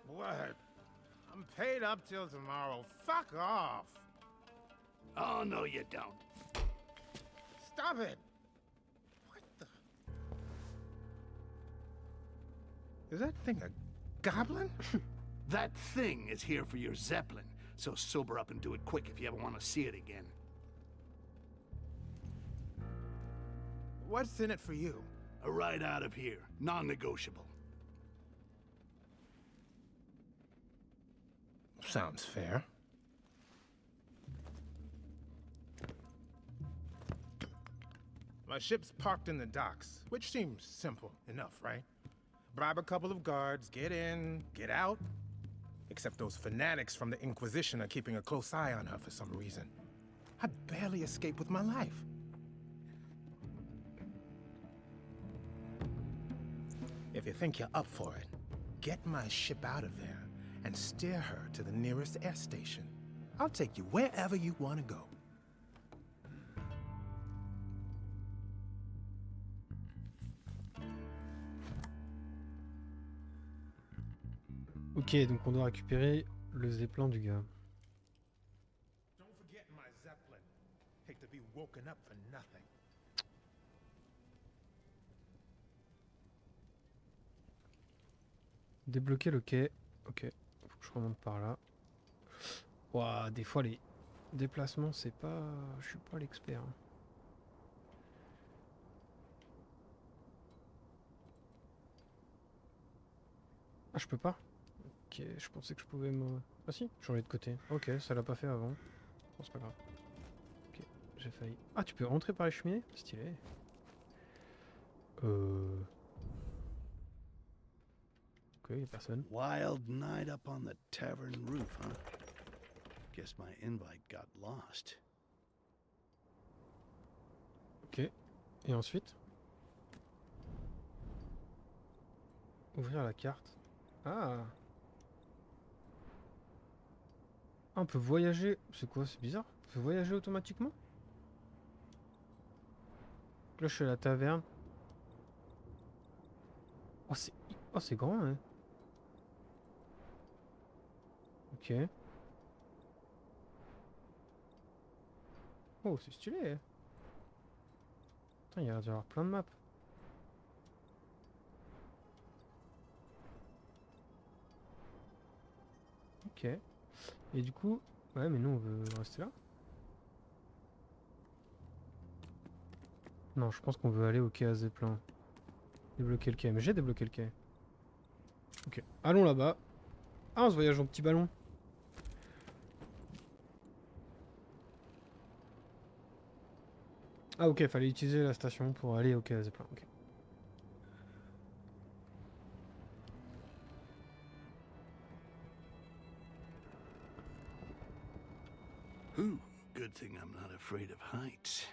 What? I'm paid up till tomorrow. Fuck off. Oh, no, you don't. Stop it. What the? Is that thing a goblin? That thing is here for your Zeppelin, so sober up and do it quick if you ever want to see it again. What's in it for you? A ride out of here, non-negotiable. Sounds fair. My ship's parked in the docks, which seems simple enough, right? Bribe a couple of guards, get in, get out. Except those fanatics from the Inquisition are keeping a close eye on her for some reason. I barely escape with my life. If you think you're up for it, get my ship out of there and steer her to the nearest air station. I'll take you wherever you want to go. Ok, donc on doit récupérer le zeppelin du gars. Don't forget my Zeppelin. Hate to be woken up for nothing. Débloquer le quai. Ok, faut que je remonte par là. Ouah, des fois les déplacements, c'est pas... Je suis pas l'expert. Hein. Ah, je peux pas? Ok, je pensais que je pouvais me... Ah si, changer de côté. Ok, ça l'a pas fait avant. Bon, c'est pas grave. Ok, j'ai failli... Ah, tu peux rentrer par les cheminées? Stylé. Ok, y'a personne. Wild night up on the tavern roof, huh? Guess my invite got lost. Ok, et ensuite? Ouvrir la carte. Ah! Ah, on peut voyager... C'est quoi? C'est bizarre. On peut voyager automatiquement? Là, je suis à la taverne. Oh, c'est grand, hein. Ok. Oh, c'est stylé. Hein. Putain, il y a l'air d'y avoir plein de maps. Ok. Et du coup... Ouais, mais nous, on veut rester là. Non, je pense qu'on veut aller au quai à Zeppelin. Débloquer le quai. Mais j'ai débloqué le quai. Ok. Allons là-bas. Ah, on se voyage en petit ballon. Ah, ok, fallait utiliser la station pour aller au quai à Zeppelin. Ok. Ooh, good thing I'm not afraid of heights.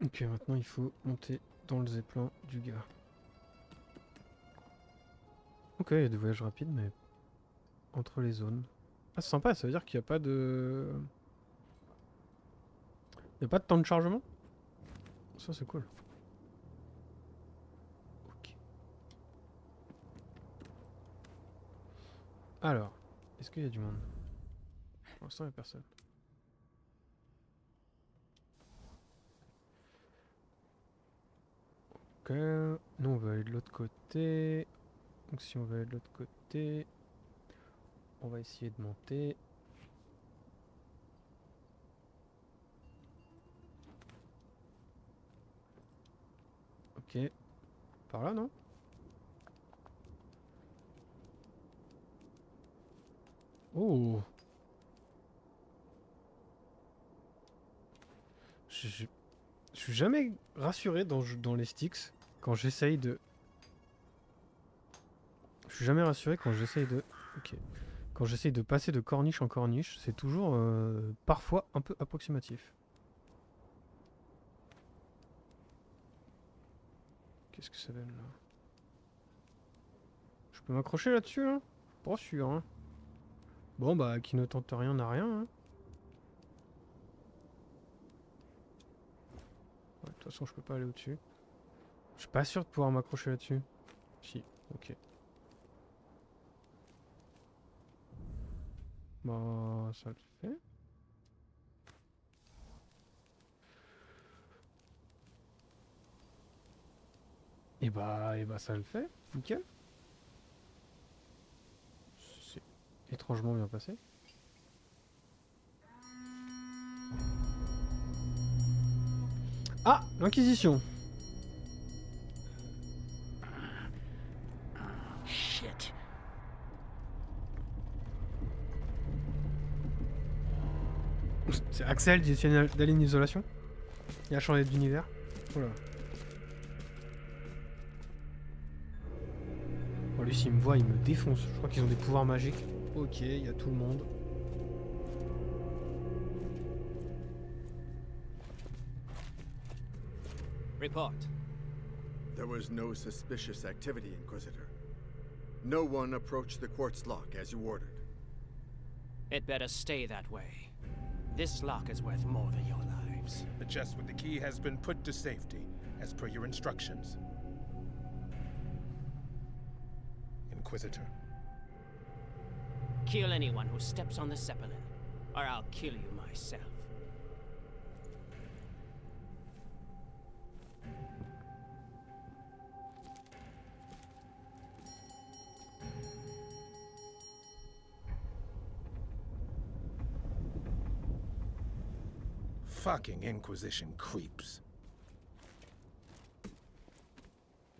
Ok, maintenant il faut monter dans le zeppelin du gars. Ok, il y a des voyages rapides, mais entre les zones. Ah, c'est sympa, ça veut dire qu'il n'y a pas de... Il n'y a pas de temps de chargement? Ça, c'est cool. Ok. Alors, est-ce qu'il y a du monde? Pour l'instant, il n'y a personne. Ok, nous on va aller de l'autre côté. Donc si on va aller de l'autre côté, on va essayer de monter. Ok, par là non? Oh! Je suis jamais rassuré dans les sticks quand j'essaye de... Je suis jamais rassuré quand j'essaye de... Ok. Quand j'essaye de passer de corniche en corniche, c'est toujours parfois un peu approximatif. Qu'est-ce que ça donne là? Je peux m'accrocher là-dessus hein? Pas sûr hein. Bon bah qui ne tente rien n'a rien hein. Ouais, de toute façon je peux pas aller au-dessus. Je suis pas sûr de pouvoir m'accrocher là-dessus. Si, ok. Bah ça le fait. Et bah ça le fait, nickel. C'est étrangement bien passé. Ah, l'Inquisition. Shit. C'est Axel d'Alien Isolation. Il a changé d'univers. Voilà. Bon, les Lui, s'il me voit, il me défonce. Je crois qu'ils ont des pouvoirs magiques. Ok, il y a tout le monde. Report. There was no suspicious activity, Inquisitor. No one approached the quartz lock as you ordered. It better stay that way. This lock is worth more than your lives. The chest with the key has been put to safety, as per your instructions. Inquisitor. Kill anyone who steps on the Zeppelin, or I'll kill you myself. Fucking Inquisition creeps.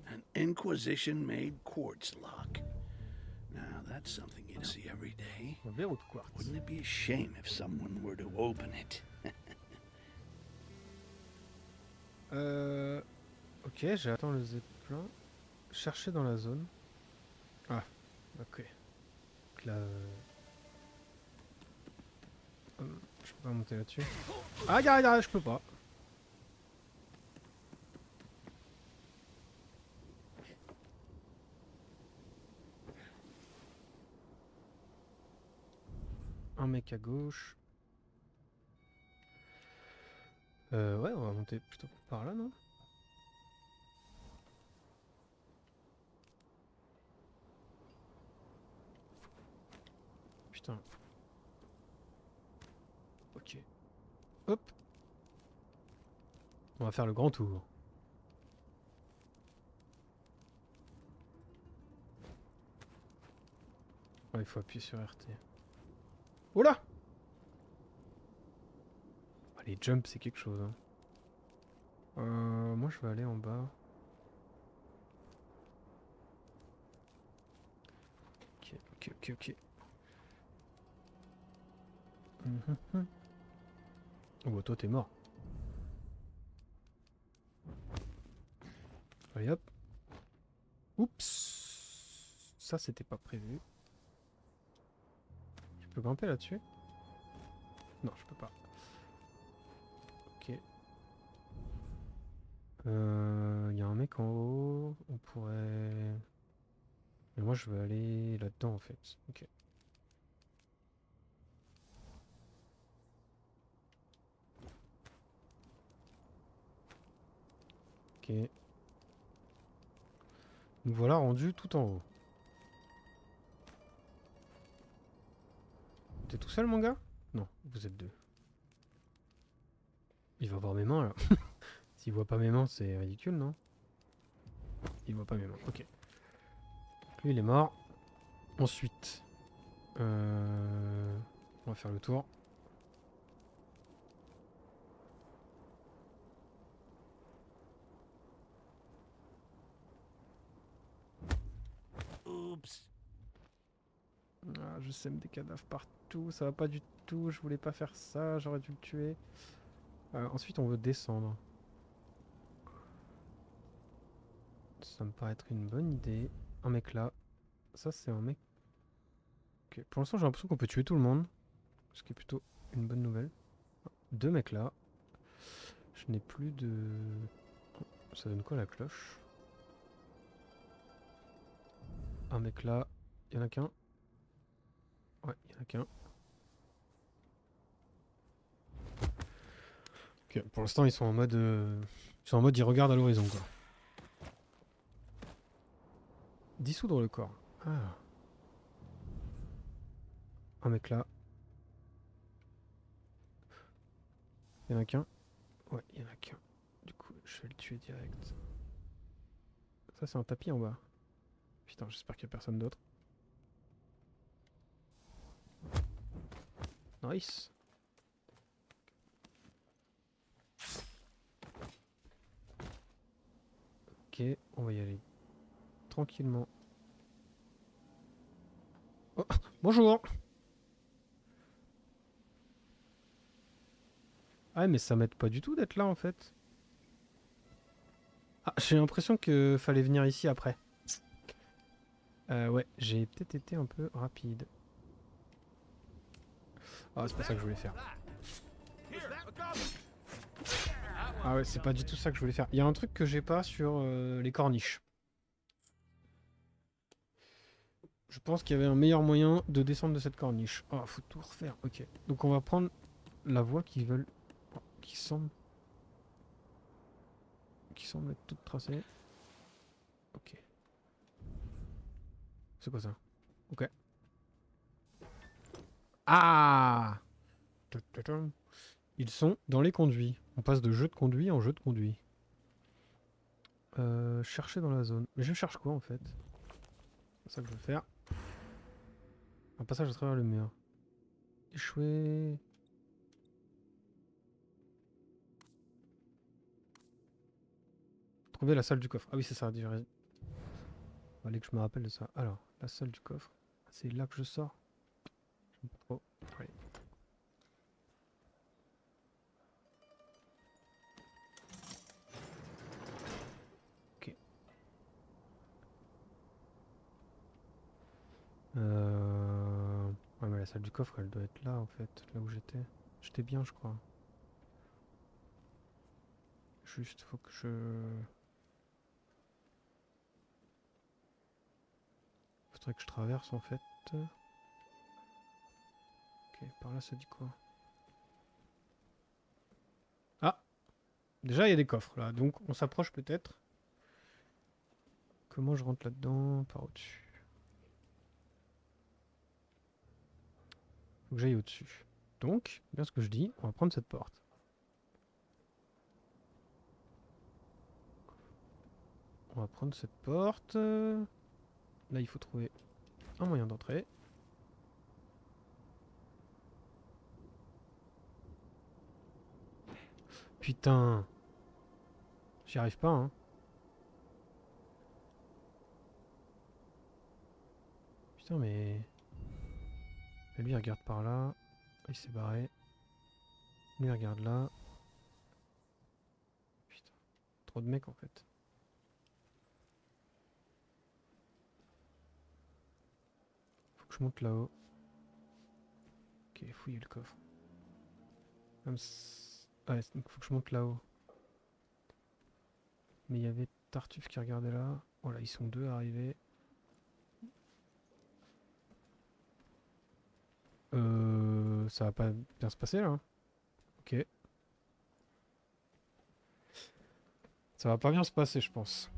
An Inquisition-made quartz lock. Now, that's something you'd see every day. Un verrou de quartz. Wouldn't it be a shame if someone were to open it? Ok, j'attends le zeppelin. Chercher dans la zone. Ah, ok. Donc là... je peux pas monter là-dessus. Aïe aïe aïe, je peux pas. Un mec à gauche. Ouais, on va monter plutôt par là, non? Putain. Ok. Hop. On va faire le grand tour. Ouais, il faut appuyer sur RT. Oh là! Ah, les jumps, c'est quelque chose. Hein. Moi, je vais aller en bas. Ok, ok, ok, ok. Oh bah toi t'es mort. Allez hop. Oups. Ça c'était pas prévu. Je peux grimper là-dessus? Non, je peux pas. Ok. Il y a un mec en haut. On pourrait... Mais moi je veux aller là-dedans en fait. Ok. Ok. Nous voilà rendus tout en haut. T'es tout seul mon gars? Non, vous êtes deux. Il va voir mes mains là. S'il voit pas mes mains, c'est ridicule, non? Il voit pas mes mains, ok. Lui il est mort. Ensuite, on va faire le tour. Oups. Ah, je sème des cadavres partout, ça va pas du tout, je voulais pas faire ça, j'aurais dû le tuer. Ensuite on veut descendre. Ça me paraît être une bonne idée. Un mec là. Ça c'est un mec... Ok. Pour l'instant j'ai l'impression qu'on peut tuer tout le monde. Ce qui est plutôt une bonne nouvelle. Deux mecs là. Je n'ai plus de... Ça donne quoi la cloche? Un mec là. Il y en a qu'un. Ouais, il y en a qu'un. Ok, pour l'instant ils sont en mode... Ils sont en mode ils regardent à l'horizon quoi. Dissoudre le corps. Ah. Un mec là. Il y en a qu'un. Ouais, il y en a qu'un. Du coup, je vais le tuer direct. Ça, c'est un tapis en bas. Putain, j'espère qu'il n'y a personne d'autre. Nice. Ok, on va y aller tranquillement. Oh, bonjour. Ah mais ça m'aide pas du tout d'être là en fait. Ah, j'ai l'impression que fallait venir ici après. Ouais, j'ai peut-être été un peu rapide. Ah, c'est pas ça que je voulais faire. Ah ouais, c'est pas du tout ça que je voulais faire. Il y a un truc que j'ai pas sur les corniches. Je pense qu'il y avait un meilleur moyen de descendre de cette corniche. Oh, faut tout refaire. Ok. Donc on va prendre la voie qui veulent, qui semble être toute tracée. Ok. C'est quoi ça? Ok. Ah! Ils sont dans les conduits. On passe de jeu de conduit en jeu de conduit. Chercher dans la zone. Mais je cherche quoi en fait? C'est ça que je veux faire. Un passage à travers le mur. Échouer. Trouver la salle du coffre. Ah oui, c'est ça. Fallait que je me rappelle de ça. Alors, la salle du coffre. C'est là que je sors. J'aime pas trop. Allez. Ok. Ouais, mais la salle du coffre, elle doit être là en fait. Là où j'étais. J'étais bien, je crois. Juste, faut que je... Faudrait que je traverse en fait. Ok, par là ça dit quoi? Ah! Déjà il y a des coffres là, donc on s'approche peut-être. Comment je rentre là-dedans? Par au-dessus. Faut que j'aille au-dessus. Donc, bien ce que je dis, on va prendre cette porte. On va prendre cette porte. Là il faut trouver un moyen d'entrer. Putain! J'y arrive pas, hein. Putain, mais... Lui, il regarde par là. Il s'est barré. Lui, il regarde là. Putain. Trop de mecs, en fait. Faut que je monte là-haut. Ok, fouiller le coffre. Ouais, donc faut que je monte là-haut. Mais il y avait Tartuffe qui regardait là. Voilà, ils sont deux arrivés. Ça va pas bien se passer là. Hein. Ok. Ça va pas bien se passer, je pense.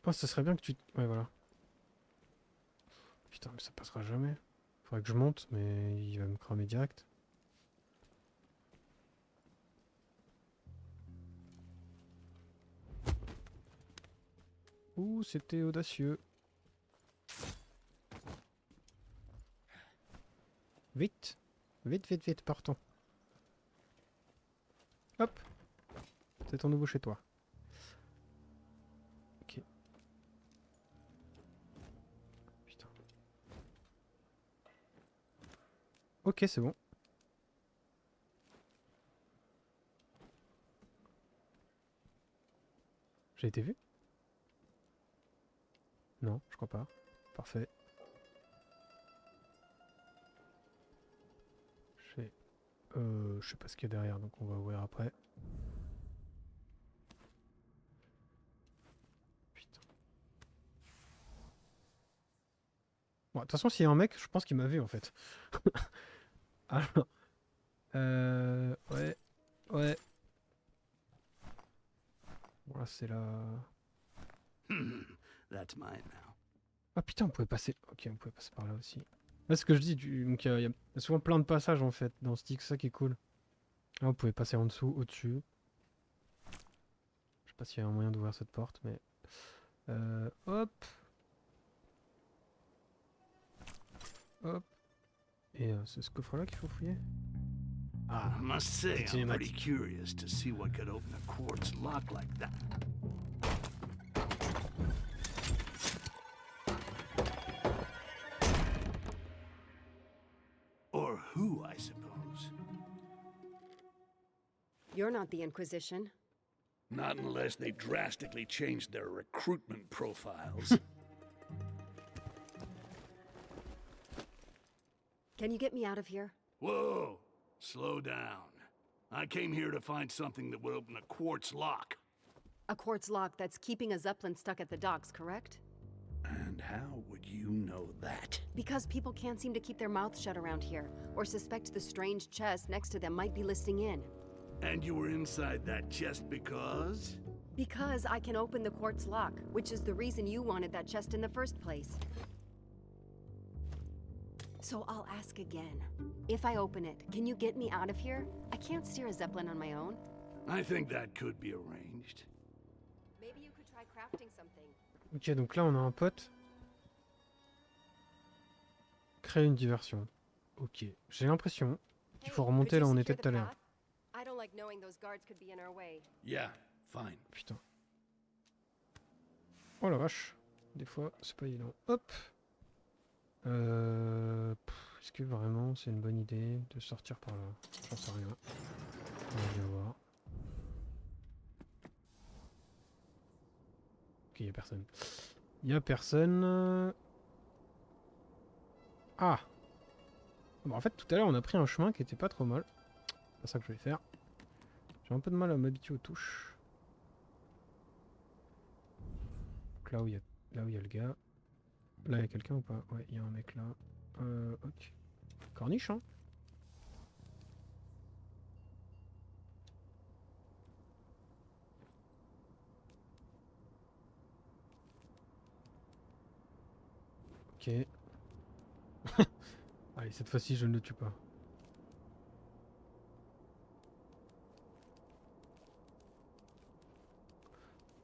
Oh, ça serait bien que tu... Ouais, voilà. Putain, mais ça passera jamais. Faudrait que je monte, mais il va me cramer direct. Ouh, c'était audacieux. Vite. Vite, vite, vite, partons. Hop. C'est ton nouveau chez toi. Ok. Putain. Ok, c'est bon. J'ai été vu? Non, je crois pas. Parfait. Je sais pas ce qu'il y a derrière, donc on va ouvrir après. Putain. Bon, de toute façon, s'il y a un mec, je pense qu'il m'a vu en fait. Alors. Ouais. Ouais. Bon, là, c'est là. That's mine now. Ah putain, on pouvait passer. Ok, on pouvait passer par là aussi. Là, ce que je dis, donc il y a souvent plein de passages en fait dans Styx, c'est ça qui est cool. Là, on pouvait passer en dessous, au-dessus. Je sais pas s'il y a un moyen d'ouvrir cette porte, mais. Hop. Hop. Et c'est ce coffre-là qu'il faut fouiller? Ah, I must say, c'est I'm pretty cinématique. curious to see what could open a quartz lock like that. Or who, I suppose. You're not the Inquisition. Not unless they drastically changed their recruitment profiles. Can you get me out of here? Whoa! Slow down. I came here to find something that would open a quartz lock. A quartz lock that's keeping a Zeppelin stuck at the docks, correct? And how would you know that? Because people can't seem to keep their mouths shut around here, or suspect the strange chest next to them might be listing in. And you were inside that chest because? Because I can open the quartz lock, which is the reason you wanted that chest in the first place. So I'll ask again. If I open it, can you get me out of here? I can't steer a Zeppelin on my own. I think that could be arranged. Maybe you could try crafting something. Ok, donc là on a un pote. Créer une diversion. Ok, j'ai l'impression qu'il faut remonter là où on était tout à l'heure. I don't like knowing those guards could be in our way. Yeah, fine. Putain. Oh la vache. Des fois, c'est pas évident. Hop. Est-ce que vraiment c'est une bonne idée de sortir par là? J'en sais rien. On va bien voir. Ok, y'a personne. Y'a personne. Ah! Bon, en fait, tout à l'heure, on a pris un chemin qui était pas trop mal. C'est pas ça que je vais faire. J'ai un peu de mal à m'habituer aux touches. Donc là où il y a le gars. Là, il y a quelqu'un ou pas? Ouais, il y a un mec là. Ok. Corniche, hein? Ok. Allez, cette fois-ci, je ne le tue pas.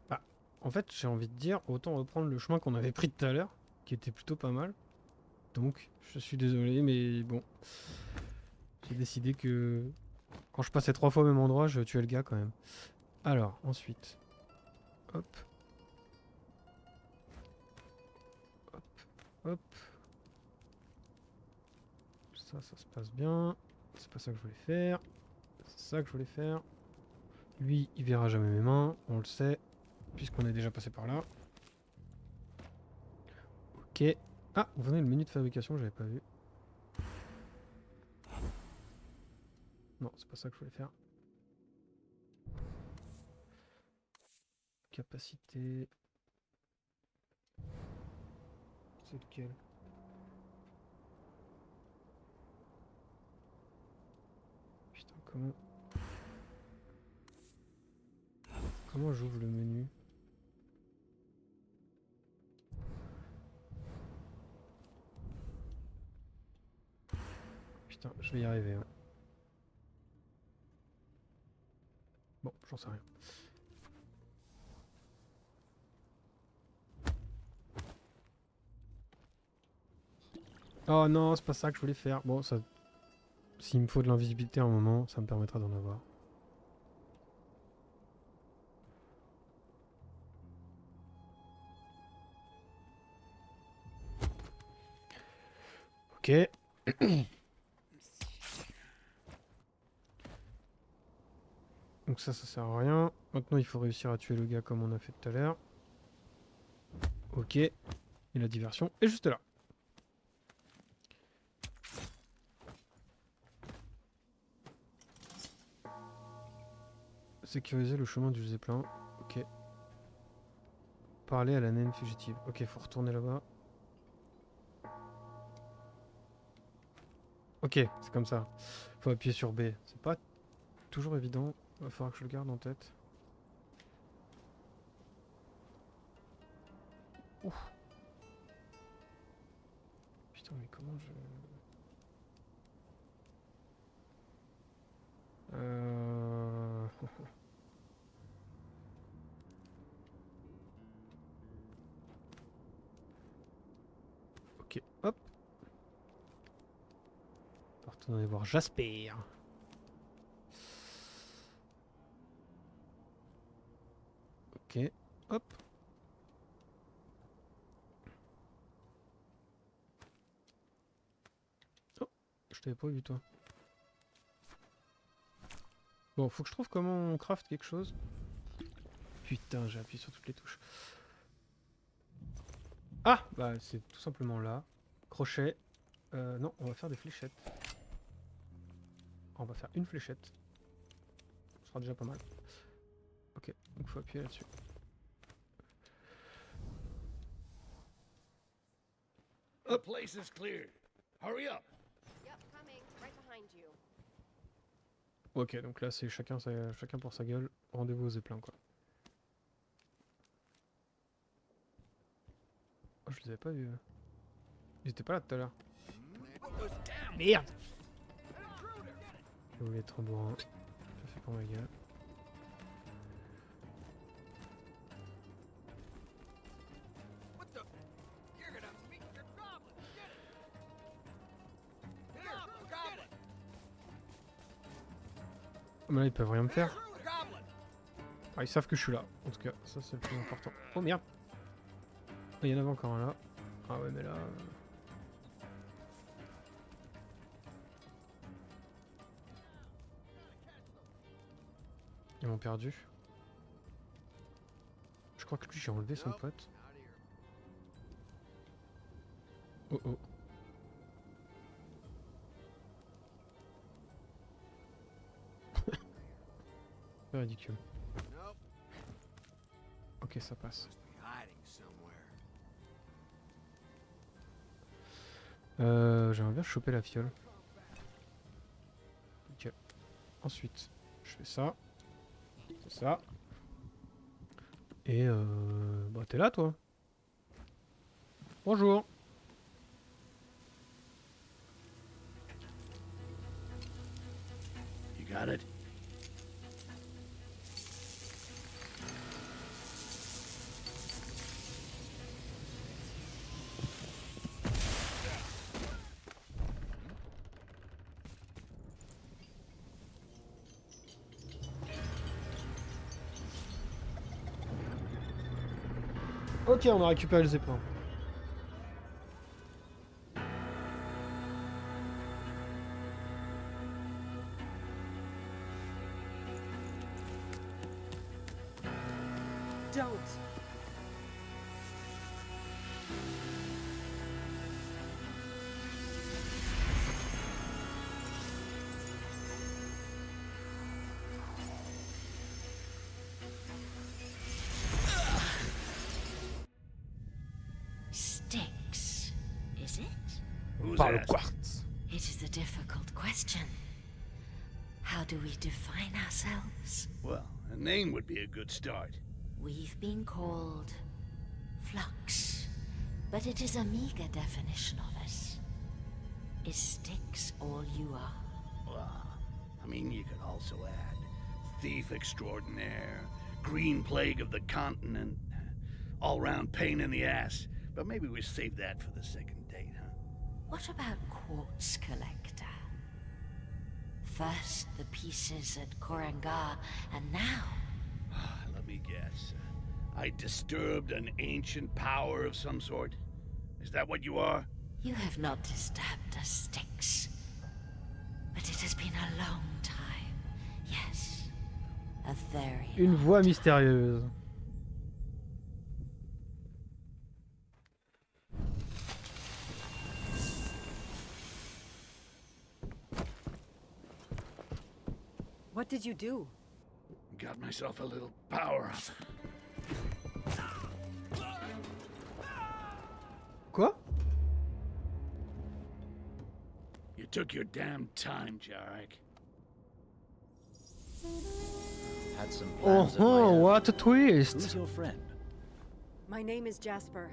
Ah, en fait, j'ai envie de dire, autant reprendre le chemin qu'on avait pris tout à l'heure, qui était plutôt pas mal. Donc, je suis désolé, mais bon. J'ai décidé que quand je passais 3 fois au même endroit, je tuais le gars quand même. Alors, ensuite. Hop. Hop. Hop. Ça se passe bien. C'est pas ça que je voulais faire. C'est ça que je voulais faire. Lui, il verra jamais mes mains, on le sait, puisqu'on est déjà passé par là. Ok. Ah, vous venez le menu de fabrication, j'avais pas vu. Non, c'est pas ça que je voulais faire. Capacité. C'est lequel? Putain, comment j'ouvre le menu? Putain, je vais y arriver. Hein. Bon, j'en sais rien. Oh non, c'est pas ça que je voulais faire. Bon, ça... S'il me faut de l'invisibilité à un moment, ça me permettra d'en avoir. Ok. Donc ça sert à rien. Maintenant, il faut réussir à tuer le gars comme on a fait tout à l'heure. Ok. Et la diversion est juste là. Sécuriser le chemin du Zeppelin. Ok. Parler à la naine fugitive. Ok, faut retourner là-bas. Ok, c'est comme ça. Faut appuyer sur B. C'est pas toujours évident. Va falloir que je le garde en tête. Ouf. Putain, mais comment je... Ok, hop. On va retourner voir Jasper. Ok, hop. Oh, je t'avais pas vu toi. Bon, faut que je trouve comment on craft quelque chose. Putain, j'ai appuyé sur toutes les touches. Ah, bah c'est tout simplement là. Crochet. Non, on va faire des fléchettes. On va faire une fléchette. Ce sera déjà pas mal. Ok, donc faut appuyer là-dessus. The place is cleared. Hurry up. Yep, coming. Right behind you. Ok, donc là c'est chacun pour sa gueule. Rendez-vous aux Zeppelins quoi. Oh, je les avais pas vus. Ils étaient pas là tout à l'heure. Merde! Je voulais être bourrin. Je fais pour ma gueule. Mais là ils peuvent rien me faire. Ah, ils savent que je suis là. En tout cas, ça c'est le plus important. Oh merde! Il y en avait encore un là. Ah ouais mais là... Ils m'ont perdu. Je crois que lui j'ai enlevé son pote. Oh oh. C'est ridicule. Ok, ça passe. J'aimerais bien choper la fiole. Ok. Ensuite, je fais ça. C'est ça. Et bah t'es là toi. Bonjour. You got it? Ok, on a récupéré le zeppelin. Don't. Styx, is it? Who's Par le asked? quartz. It is a difficult question. How do we define ourselves? Well, a name would be a good start. We've been called Flux, but it is a meager definition of us. Is Styx all you are? Well, I mean, you could also add thief extraordinaire, green plague of the continent, all-round pain in the ass. But maybe we save that for the second date, huh? What about Quartz Collector? First the pieces at Korangar, and now... Let me guess. I disturbed an ancient power of some sort? Is that what you are? You have not disturbed a Styx. But it has been a long time. Yes. A very Une long voix time. mystérieuse. What did you do? Got myself a little power up. Quoi? You took your damn time, Jarek. Had some Oh, plans at my oh, own. what a Who's twist! your friend? My name is Jasper,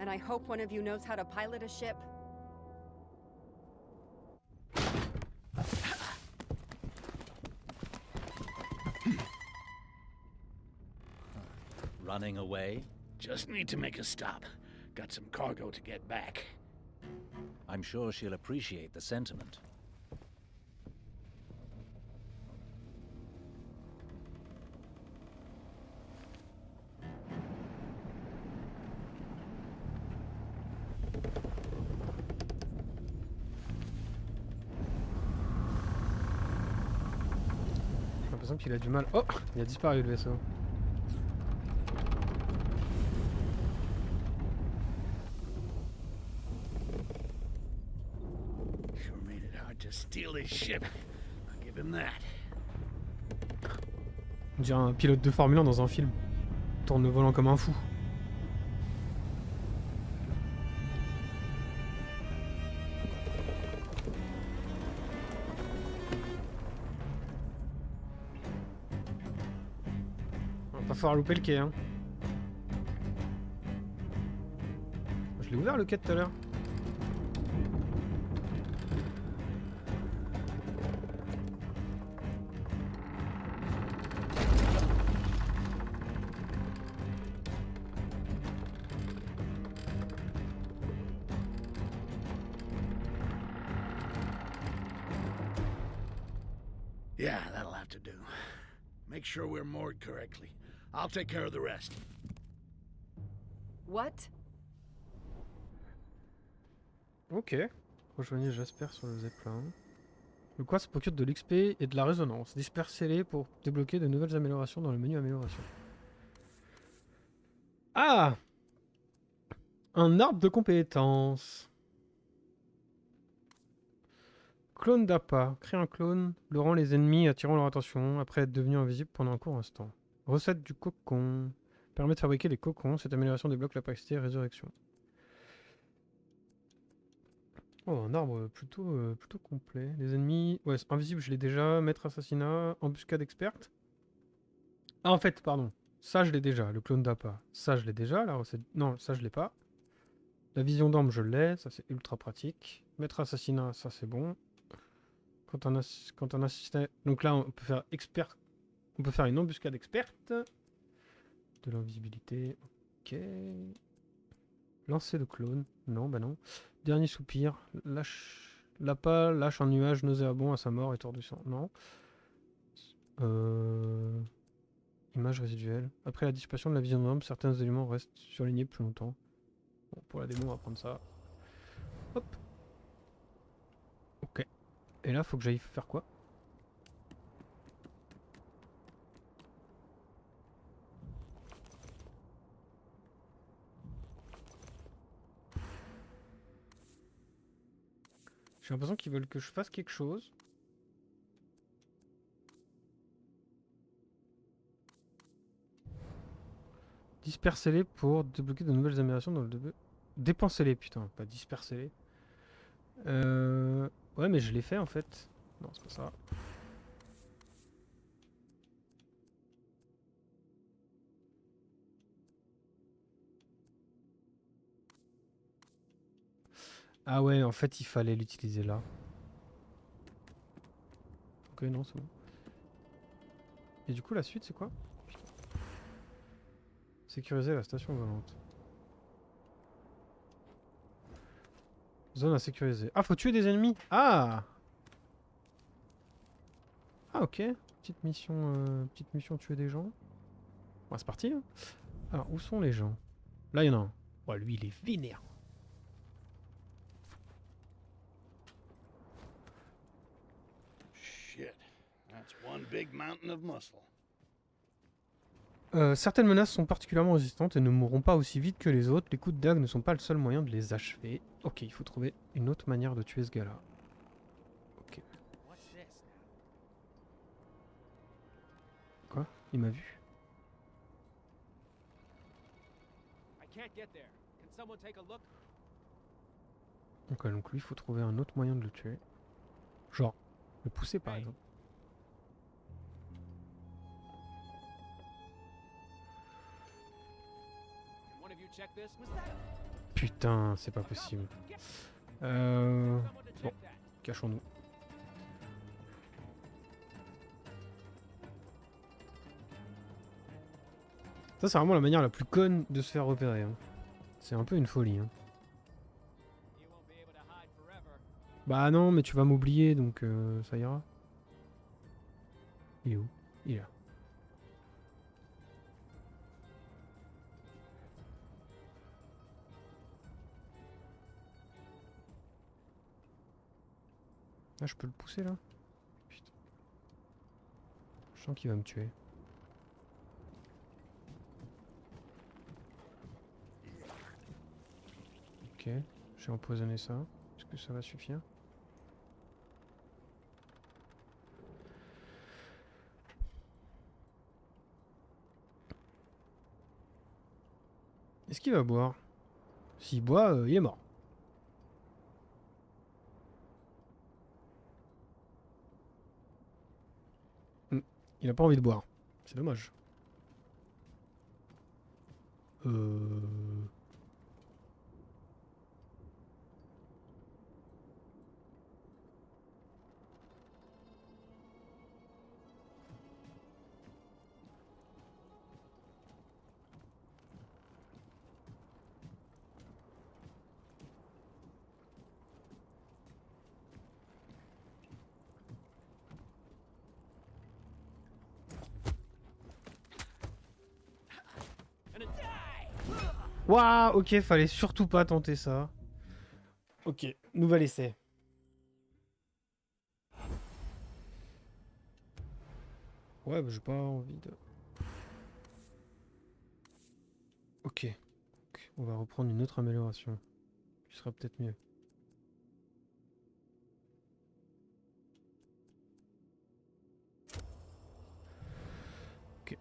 and I hope one of you knows how to pilot a ship. Running away? Just need to make a stop. Got some cargo to get back. I'm sure she'll appreciate the sentiment. exemple, il a du mal. Oh, il a disparu le vaisseau. Sure made it hard to steal his ship. I'll give him that. On dirait un pilote de Formule 1 dans un film. Tourne le volant comme un fou. On va pas falloir louper le quai, hein. Je l'ai ouvert le quai tout à l'heure. Yeah, that'll have to do. Make sure we're moored correctly. I'll take care of the rest. What? Ok. Rejoignez Jasper sur le Zeppelin. Le quoi se procure de l'XP et de la résonance. Dispersez-les pour débloquer de nouvelles améliorations dans le menu amélioration. Ah! Un arbre de compétences. Clone d'appât. Crée un clone, le rend les ennemis attirant leur attention après être devenu invisible pendant un court instant. Recette du cocon. Permet de fabriquer des cocons. Cette amélioration débloque la capacité résurrection. Oh, un arbre plutôt complet. Les ennemis... Ouais, invisible, je l'ai déjà. Maître assassinat. Embuscade experte. Ah, en fait, pardon. Ça, je l'ai déjà. Le clone d'appât. Ça, je l'ai déjà. La recette... Non, ça, je l'ai pas. La vision d'arme, je l'ai. Ça, c'est ultra pratique. Maître assassinat, ça, c'est bon. Quand on assistait... Donc là, on peut faire expert... On peut faire une embuscade experte. De l'invisibilité. Ok. Lancer le clone. Non, bah non. Dernier soupir. Lâche... L'appât lâche un nuage nauséabond à sa mort, étourdissant. Non. Image résiduelle. Après la dissipation de la vision d'arme, certains éléments restent surlignés plus longtemps. Bon, pour la démo, on va prendre ça. Hop. Ok. Et là, faut que j'aille faire quoi? J'ai l'impression qu'ils veulent que je fasse quelque chose. Dispersez-les pour débloquer de nouvelles améliorations dans le début. Dépensez-les, putain, pas dispersez-les. Ouais, mais je l'ai fait en fait. Non, c'est pas ça. Ah ouais, en fait, il fallait l'utiliser là. Ok, non, c'est bon. Et du coup, la suite, c'est quoi? Putain. Sécuriser la station volante. Zone à sécuriser. Ah, faut tuer des ennemis. Ah! Ah, ok. Petite mission tuer des gens. Bon, c'est parti. Hein. Alors, où sont les gens? Là, il y en a un. Oh, lui, il est vénère. Shit. That's one big mountain of muscle. Certaines menaces sont particulièrement résistantes et ne mourront pas aussi vite que les autres. Les coups de dague ne sont pas le seul moyen de les achever. Ok, il faut trouver une autre manière de tuer ce gars-là. Ok. Quoi? Il m'a vu? Ok, donc lui, il faut trouver un autre moyen de le tuer. Genre, le pousser par exemple. Putain, c'est pas possible. Bon, cachons-nous. Ça, c'est vraiment la manière la plus conne de se faire repérer. Hein. C'est un peu une folie. Hein. Bah non, mais tu vas m'oublier, donc ça ira. Il est où? Il est là. Ah, je peux le pousser là? Putain. Je sens qu'il va me tuer. Ok, j'ai empoisonné ça. Est-ce que ça va suffire? Est-ce qu'il va boire? S'il boit, il est mort. Il a pas envie de boire. C'est dommage. Waouh, ok, fallait surtout pas tenter ça. Ok, nouvel essai. Ouais, bah, j'ai pas envie de... Ok. On va reprendre une autre amélioration. Qui sera peut-être mieux. Ok.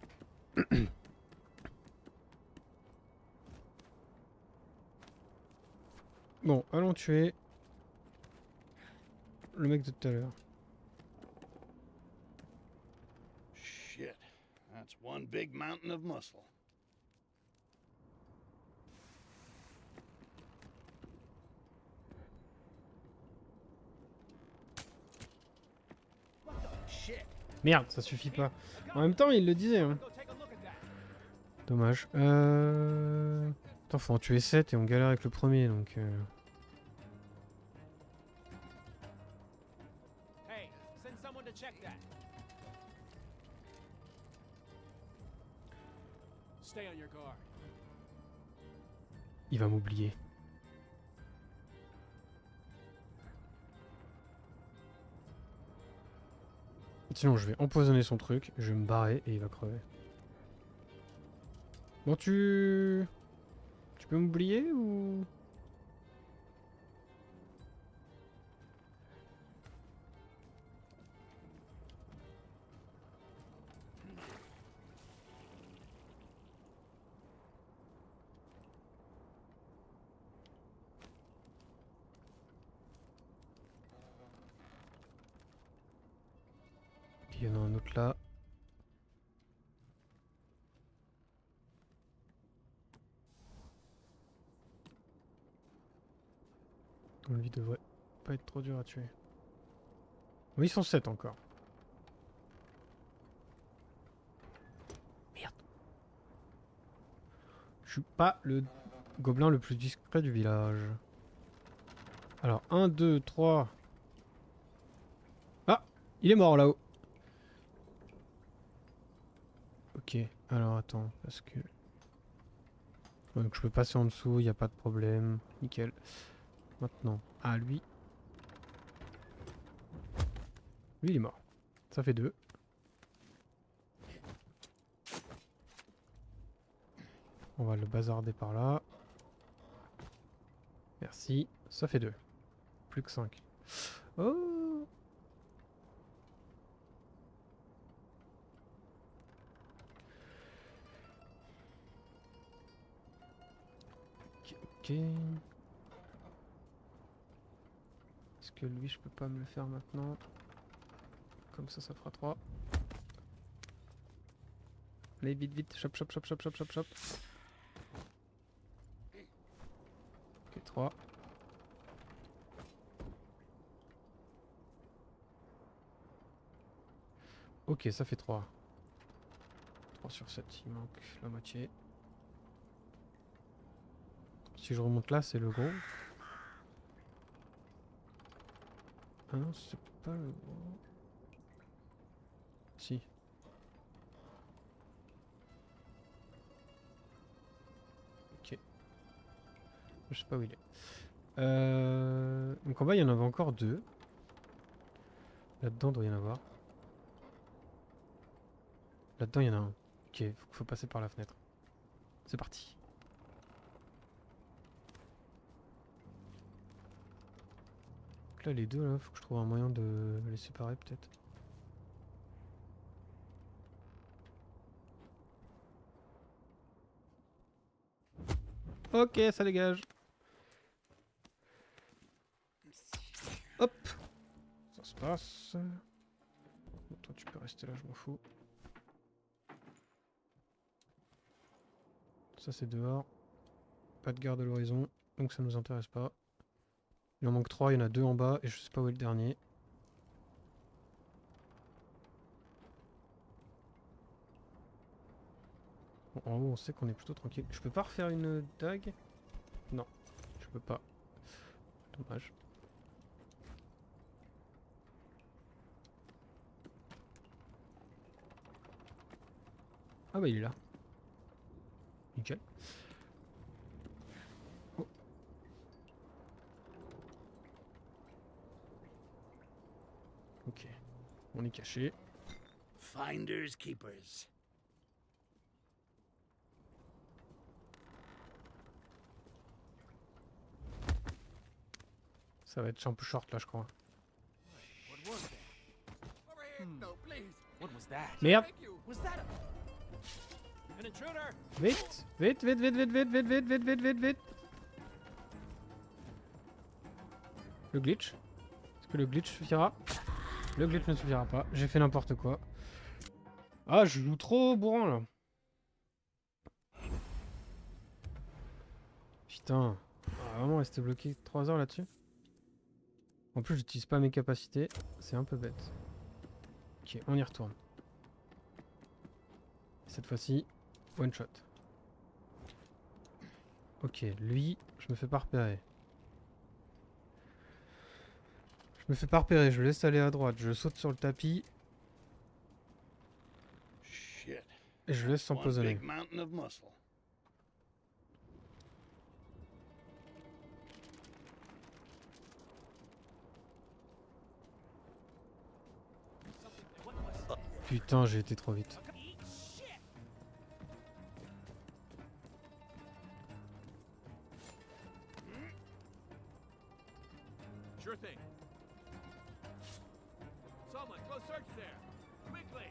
Bon, allons tuer le mec de tout à l'heure. Shit. That's one big mountain of muscle. Merde, ça suffit pas. En même temps, il le disait. Hein. Dommage. Attends, faut en tuer 7 et on galère avec le premier, donc... Hey, send someone to check that. Stay on your guard. Il va m'oublier. Sinon, je vais empoisonner son truc, je vais me barrer et il va crever. Bon, tu peux m'oublier ou... Il y en a un autre là. Lui devrait pas être trop dur à tuer. Oui, ils sont 7 encore. Merde. Je suis pas le gobelin le plus discret du village. Alors, 1, 2, 3... Ah! Il est mort là-haut. Ok, alors attends, parce que... Donc je peux passer en dessous, il n'y a pas de problème. Nickel. Maintenant, ah lui... Lui il est mort. Ça fait 2. On va le bazarder par là. Merci. Ça fait 2. Plus que 5. Oh! Ok. Est-ce que lui je peux pas me le faire maintenant? Comme ça fera 3. Allez vite vite, chop chop chop chop chop chop chop. Ok, 3. Ok, ça fait 3. 3 sur 7, il manque la moitié. Si je remonte là, c'est le gros. Ah non, c'est pas le gros. Si. Ok. Je sais pas où il est. Donc en bas, il y en avait encore 2. Là-dedans, il doit y en avoir. Là-dedans, il y en a un. Ok, faut passer par la fenêtre. C'est parti. Donc là, les deux, là, faut que je trouve un moyen de les séparer, peut-être. Ok, ça dégage. Hop. Ça se passe. Bon, toi, tu peux rester là, je m'en fous. Ça, c'est dehors. Pas de garde à l'horizon, donc ça nous intéresse pas. Il en manque 3, il y en a 2 en bas, et je sais pas où est le dernier. Bon, en haut, on sait qu'on est plutôt tranquille. Je peux pas refaire une dague? Non, je peux pas. Dommage. Ah bah il est là. Nickel. Oh. Ok, on est caché. Finders keepers. Ça va être un peu short là, je crois. What was that? Merde! Was that an intruder? Vite! Vite, vite, vite, vite, vite, vite, vite, vite, vite, vite, vite! Le glitch? Est-ce que le glitch suffira? Le glitch ne suffira pas. J'ai fait n'importe quoi. Ah, je joue trop bourrin là. Putain. Ah, vraiment rester bloqué 3 heures là-dessus. En plus, j'utilise pas mes capacités. C'est un peu bête. Ok, on y retourne. Cette fois-ci, one shot. Ok, lui, je me fais pas repérer. Je me fais pas repérer, je le laisse aller à droite. Je saute sur le tapis. Shit. Et je le laisse One s'empoisonner. big mountain of muscle. Putain, j'ai été trop vite. Sure thing. Someone, go search there. Quickly.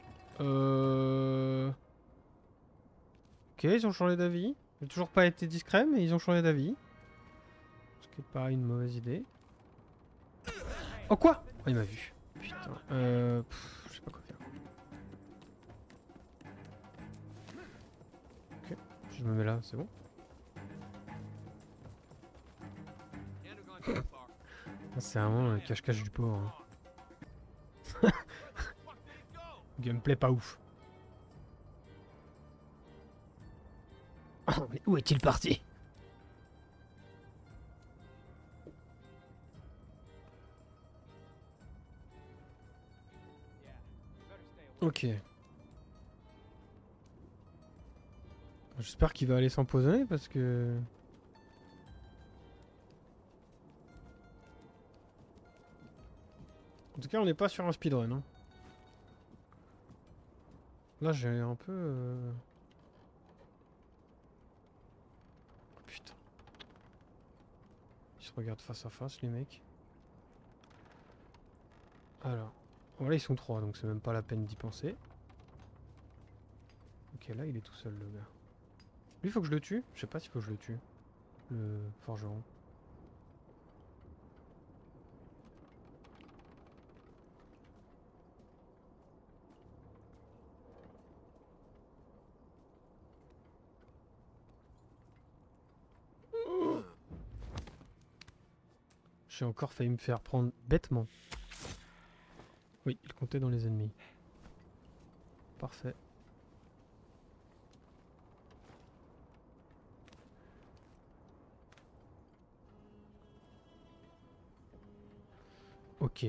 Ok, ils ont changé d'avis. J'ai toujours pas été discret, mais ils ont changé d'avis. Ce qui est pas une mauvaise idée. Oh quoi? Oh, il m'a vu. Putain. Je sais pas quoi faire. Ok, je me mets là, c'est bon. C'est vraiment le cache-cache du pauvre. Hein. Gameplay pas ouf. Oh, mais où est-il parti? Ok. J'espère qu'il va aller s'empoisonner parce que... En tout cas, on n'est pas sur un speedrun. Hein. Là, j'ai un peu... Oh, putain. Ils se regardent face à face, les mecs. Alors. Voilà, ils sont 3, donc c'est même pas la peine d'y penser. Ok, là, il est tout seul, le gars. Lui, faut que je le tue? Je sais pas s'il faut que je le tue. Le forgeron. J'ai encore failli me faire prendre bêtement. Oui, il comptait dans les ennemis. Parfait. Ok.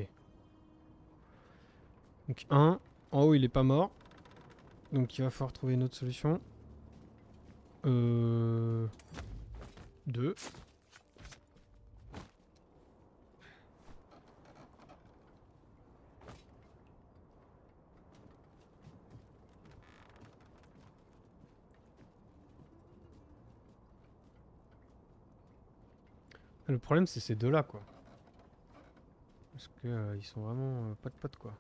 Donc 1. En haut, il est pas mort. Donc il va falloir trouver une autre solution. 2. Le problème c'est ces deux-là quoi. Parce que ils sont vraiment pas de potes quoi.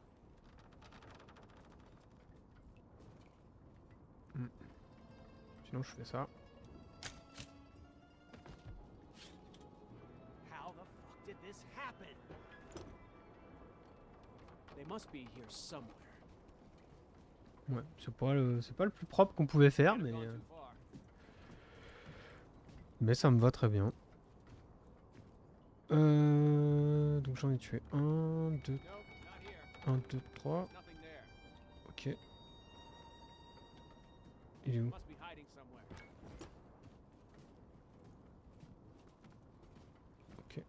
Hmm. Sinon je fais ça. How the fuck did this happen? They must be here somewhere. Ouais, c'est pas le plus propre qu'on pouvait faire, mais ça me va très bien. Donc j'en ai tué 1, 2, 1, 2, 3. Ok. Il est où? Ok.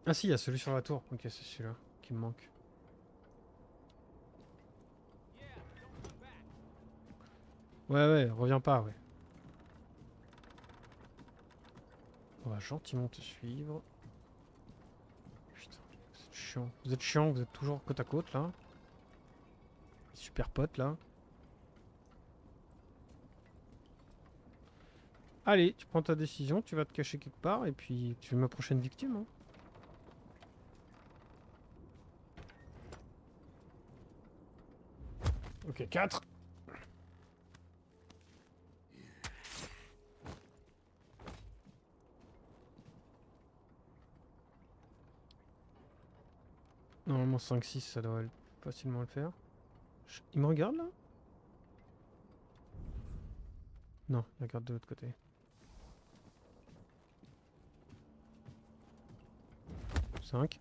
Ah si, il y a celui sur la tour. Ok, c'est celui-là qui me manque. Ouais, reviens pas, ouais. On va gentiment te suivre. Putain, vous êtes chiant. Vous êtes chiant, vous êtes toujours côte à côte là. Super potes là. Allez, tu prends ta décision, tu vas te cacher quelque part et puis tu es ma prochaine victime. Hein. Ok, 4. Normalement 5-6 ça devrait facilement le faire. Il me regarde là? Non, il regarde de l'autre côté. Cinq.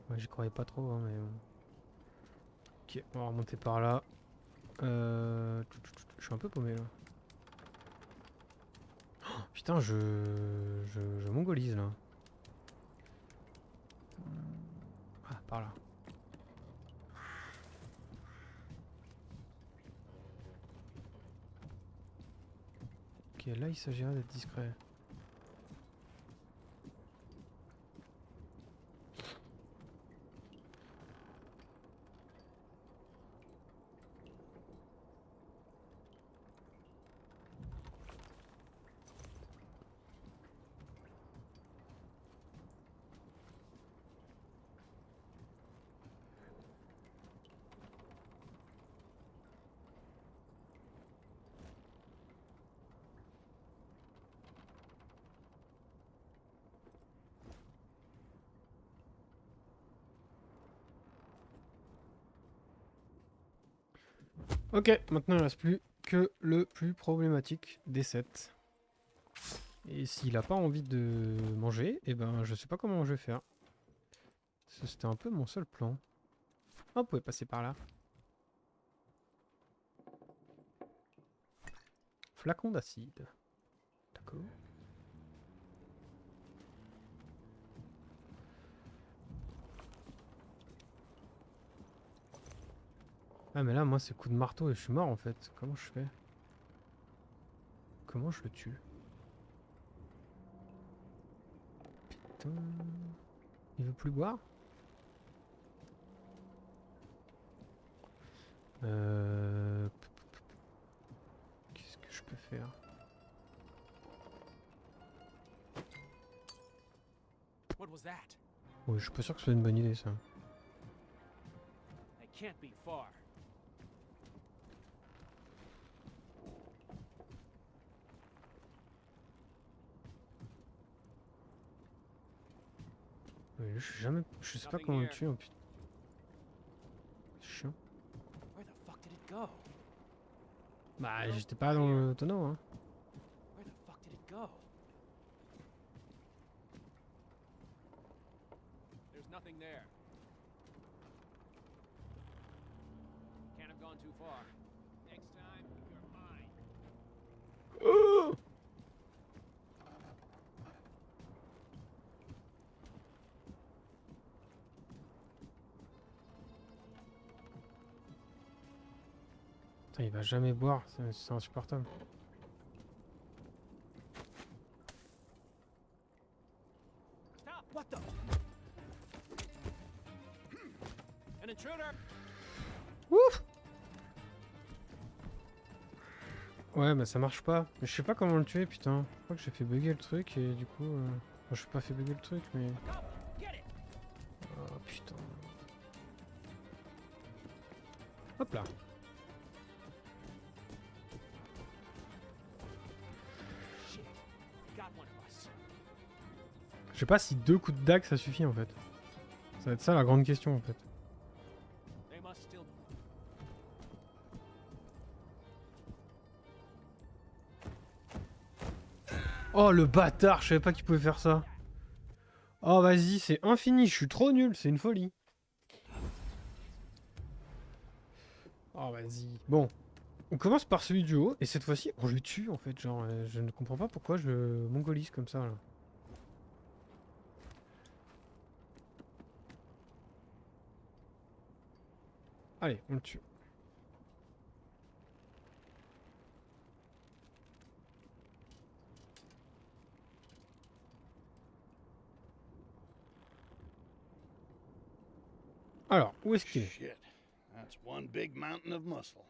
Ouais, j'y croyais pas trop, hein, mais... Ok, on va remonter par là. Je suis un peu paumé, là. Oh, putain, je mongolise, là. Ah, par là. Ok, là, il s'agirait d'être discret. Ok, maintenant il ne reste plus que le plus problématique des 7. Et s'il a pas envie de manger, eh ben je sais pas comment je vais faire. C'était un peu mon seul plan. Ah, on pouvait passer par là. Flacon d'acide. D'accord. Ah mais là moi c'est coup de marteau et je suis mort en fait. Comment je fais? Comment je le tue? Putain. Il veut plus boire? Qu'est-ce que je peux faire? What was that? Oui, je suis pas sûr que ce soit une bonne idée ça. It can't be far. Oui, je sais pas comment le tuer en putain. C'est chiant. Where the fuck did it go? Bah j'étais pas dans le tonneau hein. Where the fuck did it go? There's nothing there. Can't have gone too far. Next time, you're mine. Putain, il va jamais boire, c'est insupportable. Ouf. Ouais, mais ça marche pas. Mais je sais pas comment le tuer, putain. Je crois que j'ai fait bugger le truc et du coup... Enfin, je pas fait bugger le truc, mais... Oh putain. Hop là. Je sais pas si 2 coups de dague ça suffit en fait. Ça va être ça la grande question en fait. Oh le bâtard, je savais pas qu'il pouvait faire ça. Oh vas-y, c'est infini, je suis trop nul, c'est une folie. Oh vas-y. Bon, on commence par celui du haut et cette fois-ci on le tue en fait. Genre, je ne comprends pas pourquoi je mongolise comme ça là. Allez, on le tue. Alors, où est-ce qu'il est? Shit. That's one big mountain of muscle.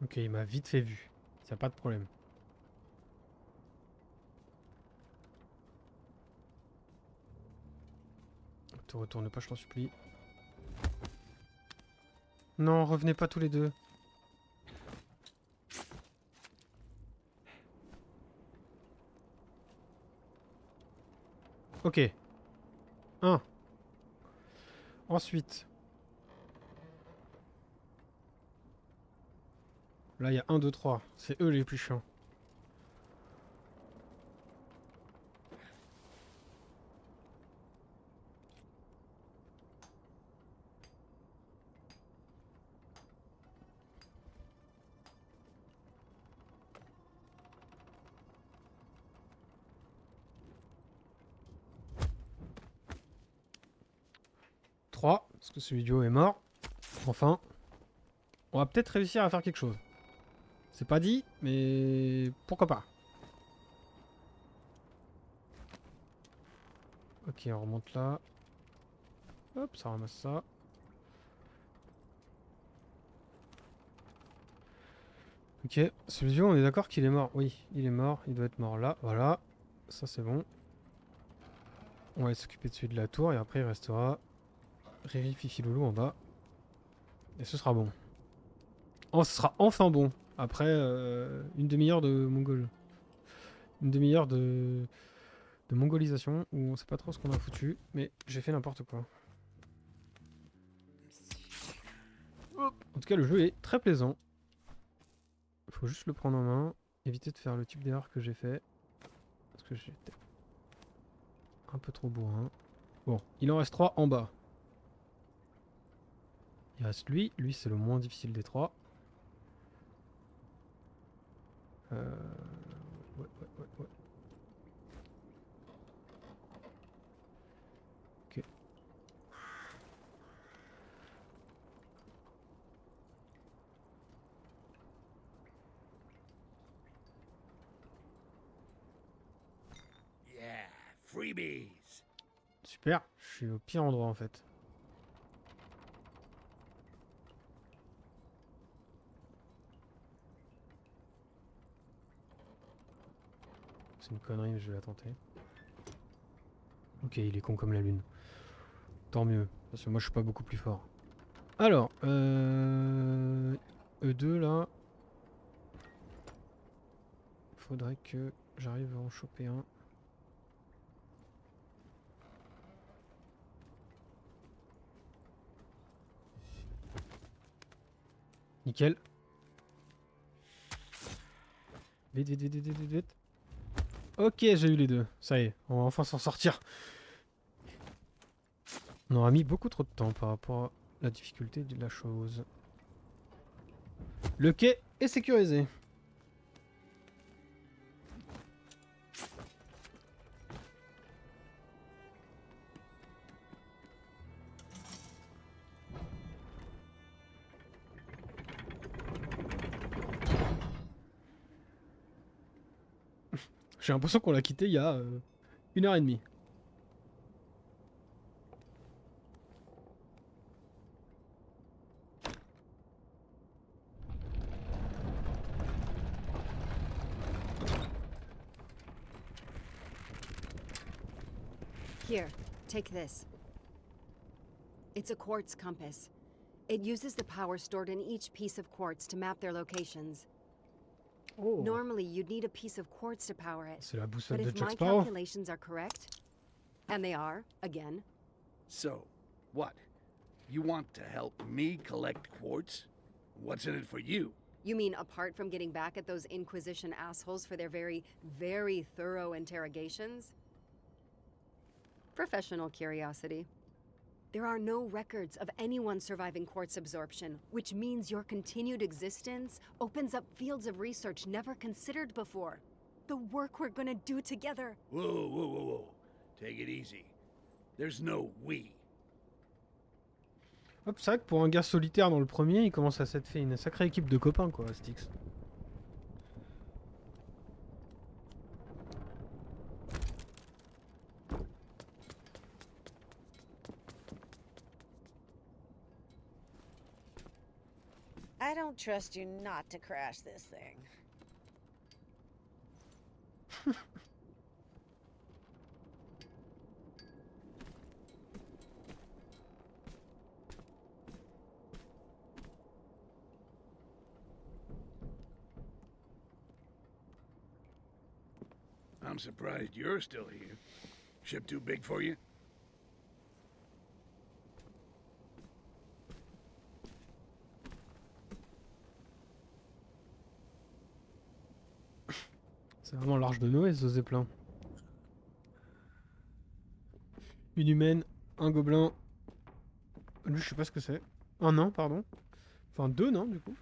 Ok, il m'a vite fait vu. Ça pas de problème. Te retourne pas, je t'en supplie. Non, revenez pas tous les deux. Ok. 1. Ensuite. Là, il y a 1, 2, 3. C'est eux les plus chiants. Parce que celui du haut est mort. Enfin. On va peut-être réussir à faire quelque chose. C'est pas dit, mais pourquoi pas. Ok, on remonte là. Hop, ça ramasse ça. Ok, celui du haut, on est d'accord qu'il est mort. Oui, il est mort. Il doit être mort là. Voilà. Ça, c'est bon. On va s'occuper de celui de la tour et après il restera Riri, Fifi, Loulou en bas. Et ce sera bon. Oh, ce sera enfin bon. Après une demi-heure de mongol. Une demi-heure de mongolisation où on sait pas trop ce qu'on a foutu. Mais j'ai fait n'importe quoi. Hop. En tout cas, le jeu est très plaisant. Faut juste le prendre en main. Éviter de faire le type d'erreur que j'ai fait. Parce que j'étais un peu trop bourrin. Bon, il en reste 3 en bas. Il reste lui. Lui, c'est le moins difficile des 3. Ouais. Ok. Yeah, freebies. Super, je suis au pire endroit en fait. C'est une connerie, mais je vais la tenter. Ok, il est con comme la lune. Tant mieux, parce que moi je suis pas beaucoup plus fort. Alors, E2 là. Faudrait que j'arrive à en choper un. Nickel. Vite. Ok, j'ai eu les deux. Ça y est, on va enfin s'en sortir. On aura mis beaucoup trop de temps par rapport à la difficulté de la chose. Le quai est sécurisé. J'ai l'impression qu'on l'a quitté il y a 1h30. Here, take this. It's a quartz compass. It uses the power stored in each piece of quartz to map their locations. Oh. Normally, you'd need a piece of quartz to power it. C'est la But boussole de if Jack my Sparrow. calculations are correct, and they are, again, So, what? You want to help me collect quartz? What's in it for you? you mean apart from getting back at those Inquisition assholes for their very, very thorough interrogations? Professional curiosity. There are no records of anyone surviving quartz absorption, which means your continued existence opens up fields of research never considered before. The work we're gonna do together. Whoa, whoa, whoa, whoa. Take it easy. There's no we. Hop, c'est vrai que pour un gars solitaire dans le premier, il commence à s'être fait une sacrée équipe de copains, quoi, Styx. I don't trust you not to crash this thing. I'm surprised you're still here. Ship too big for you? C'est vraiment l'arche de Noé, ce Zeppelin. Une humaine, un gobelin. Lui, je sais pas ce que c'est. Un nain, pardon. Enfin, deux nains, du coup.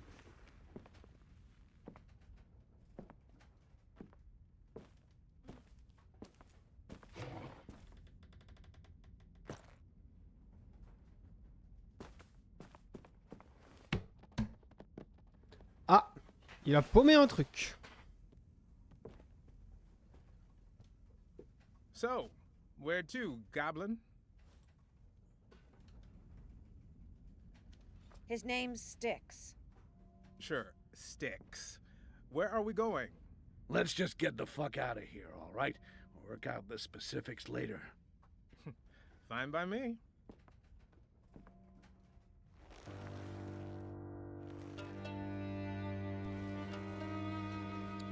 Ah! Il a paumé un truc. So, where to, Goblin? His name's Styx. Sure, Styx. Where are we going? Let's just get the fuck out of here, all right? We'll work out the specifics later. Fine by me.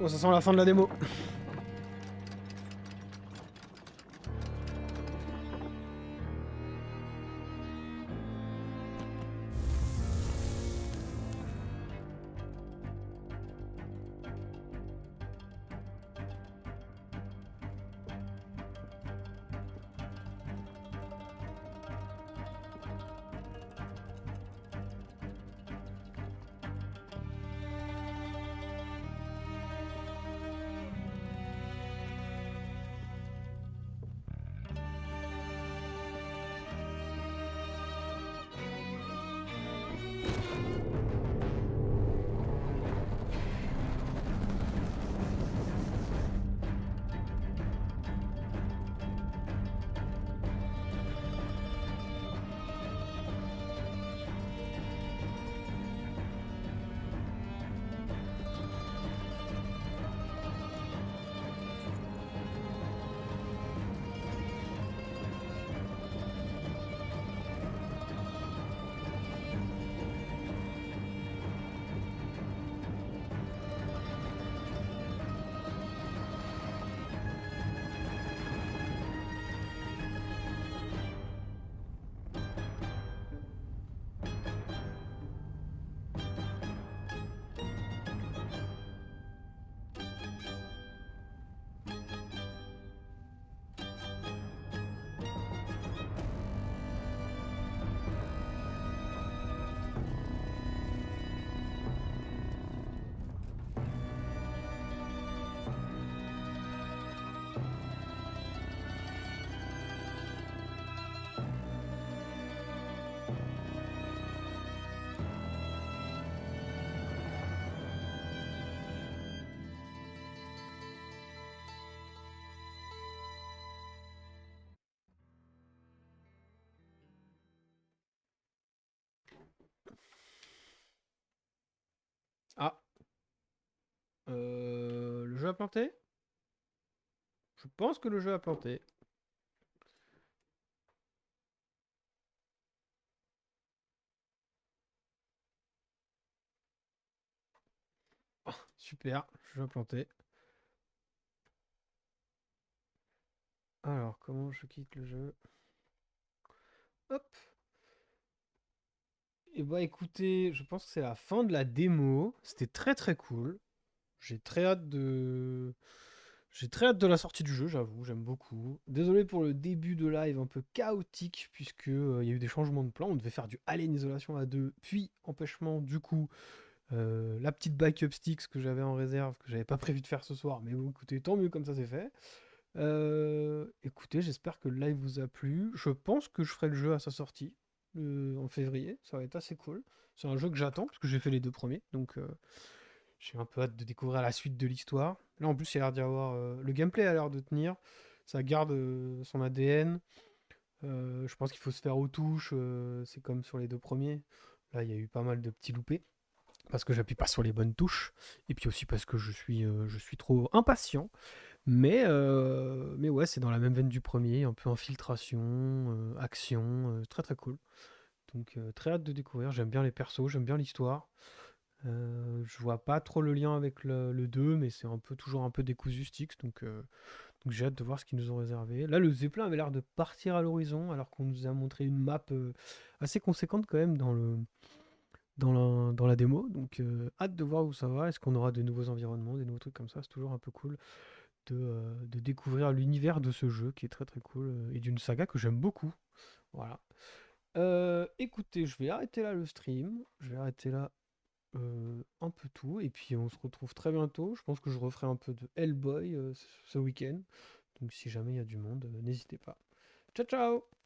Oh, ça sent la fin de la démo. Le jeu a planté? Je pense que le jeu a planté. Oh, super, le jeu a planté. Alors, comment je quitte le jeu? Hop. Et bah écoutez, je pense que c'est la fin de la démo. C'était très très cool. J'ai très hâte de... J'ai très hâte de la sortie du jeu, j'avoue, j'aime beaucoup. Désolé pour le début de live un peu chaotique, puisque il y a eu des changements de plan. On devait faire du Alien Isolation à 2, puis empêchement, du coup, la petite backup sticks que j'avais en réserve, que j'avais pas prévu de faire ce soir. Mais bon, écoutez, tant mieux comme ça c'est fait. Écoutez, j'espère que le live vous a plu. Je pense que je ferai le jeu à sa sortie en février. Ça va être assez cool. C'est un jeu que j'attends parce que j'ai fait les 2 premiers. Donc j'ai un peu hâte de découvrir la suite de l'histoire. Là en plus, il y a l'air d'y avoir. Le gameplay a l'air de tenir. Ça garde son ADN. Je pense qu'il faut se faire aux touches. C'est comme sur les 2 premiers. Là, il y a eu pas mal de petits loupés. Parce que j'appuie pas sur les bonnes touches. Et puis aussi parce que je suis trop impatient. Mais ouais, c'est dans la même veine du premier, un peu infiltration, action, très très cool. Donc très hâte de découvrir, j'aime bien les persos, j'aime bien l'histoire. Je vois pas trop le lien avec le 2, mais c'est toujours un peu décousu Styx, donc j'ai hâte de voir ce qu'ils nous ont réservé. Là, le Zeppelin avait l'air de partir à l'horizon, alors qu'on nous a montré une map assez conséquente quand même dans la démo. Donc hâte de voir où ça va, est-ce qu'on aura de nouveaux environnements, des nouveaux trucs comme ça, c'est toujours un peu cool de découvrir l'univers de ce jeu qui est très très cool et d'une saga que j'aime beaucoup. Voilà. Écoutez, je vais arrêter là le stream. Je vais arrêter là un peu tout. Et puis on se retrouve très bientôt. Je pense que je referai un peu de Hellboy ce week-end. Donc si jamais il y a du monde, n'hésitez pas. Ciao ciao!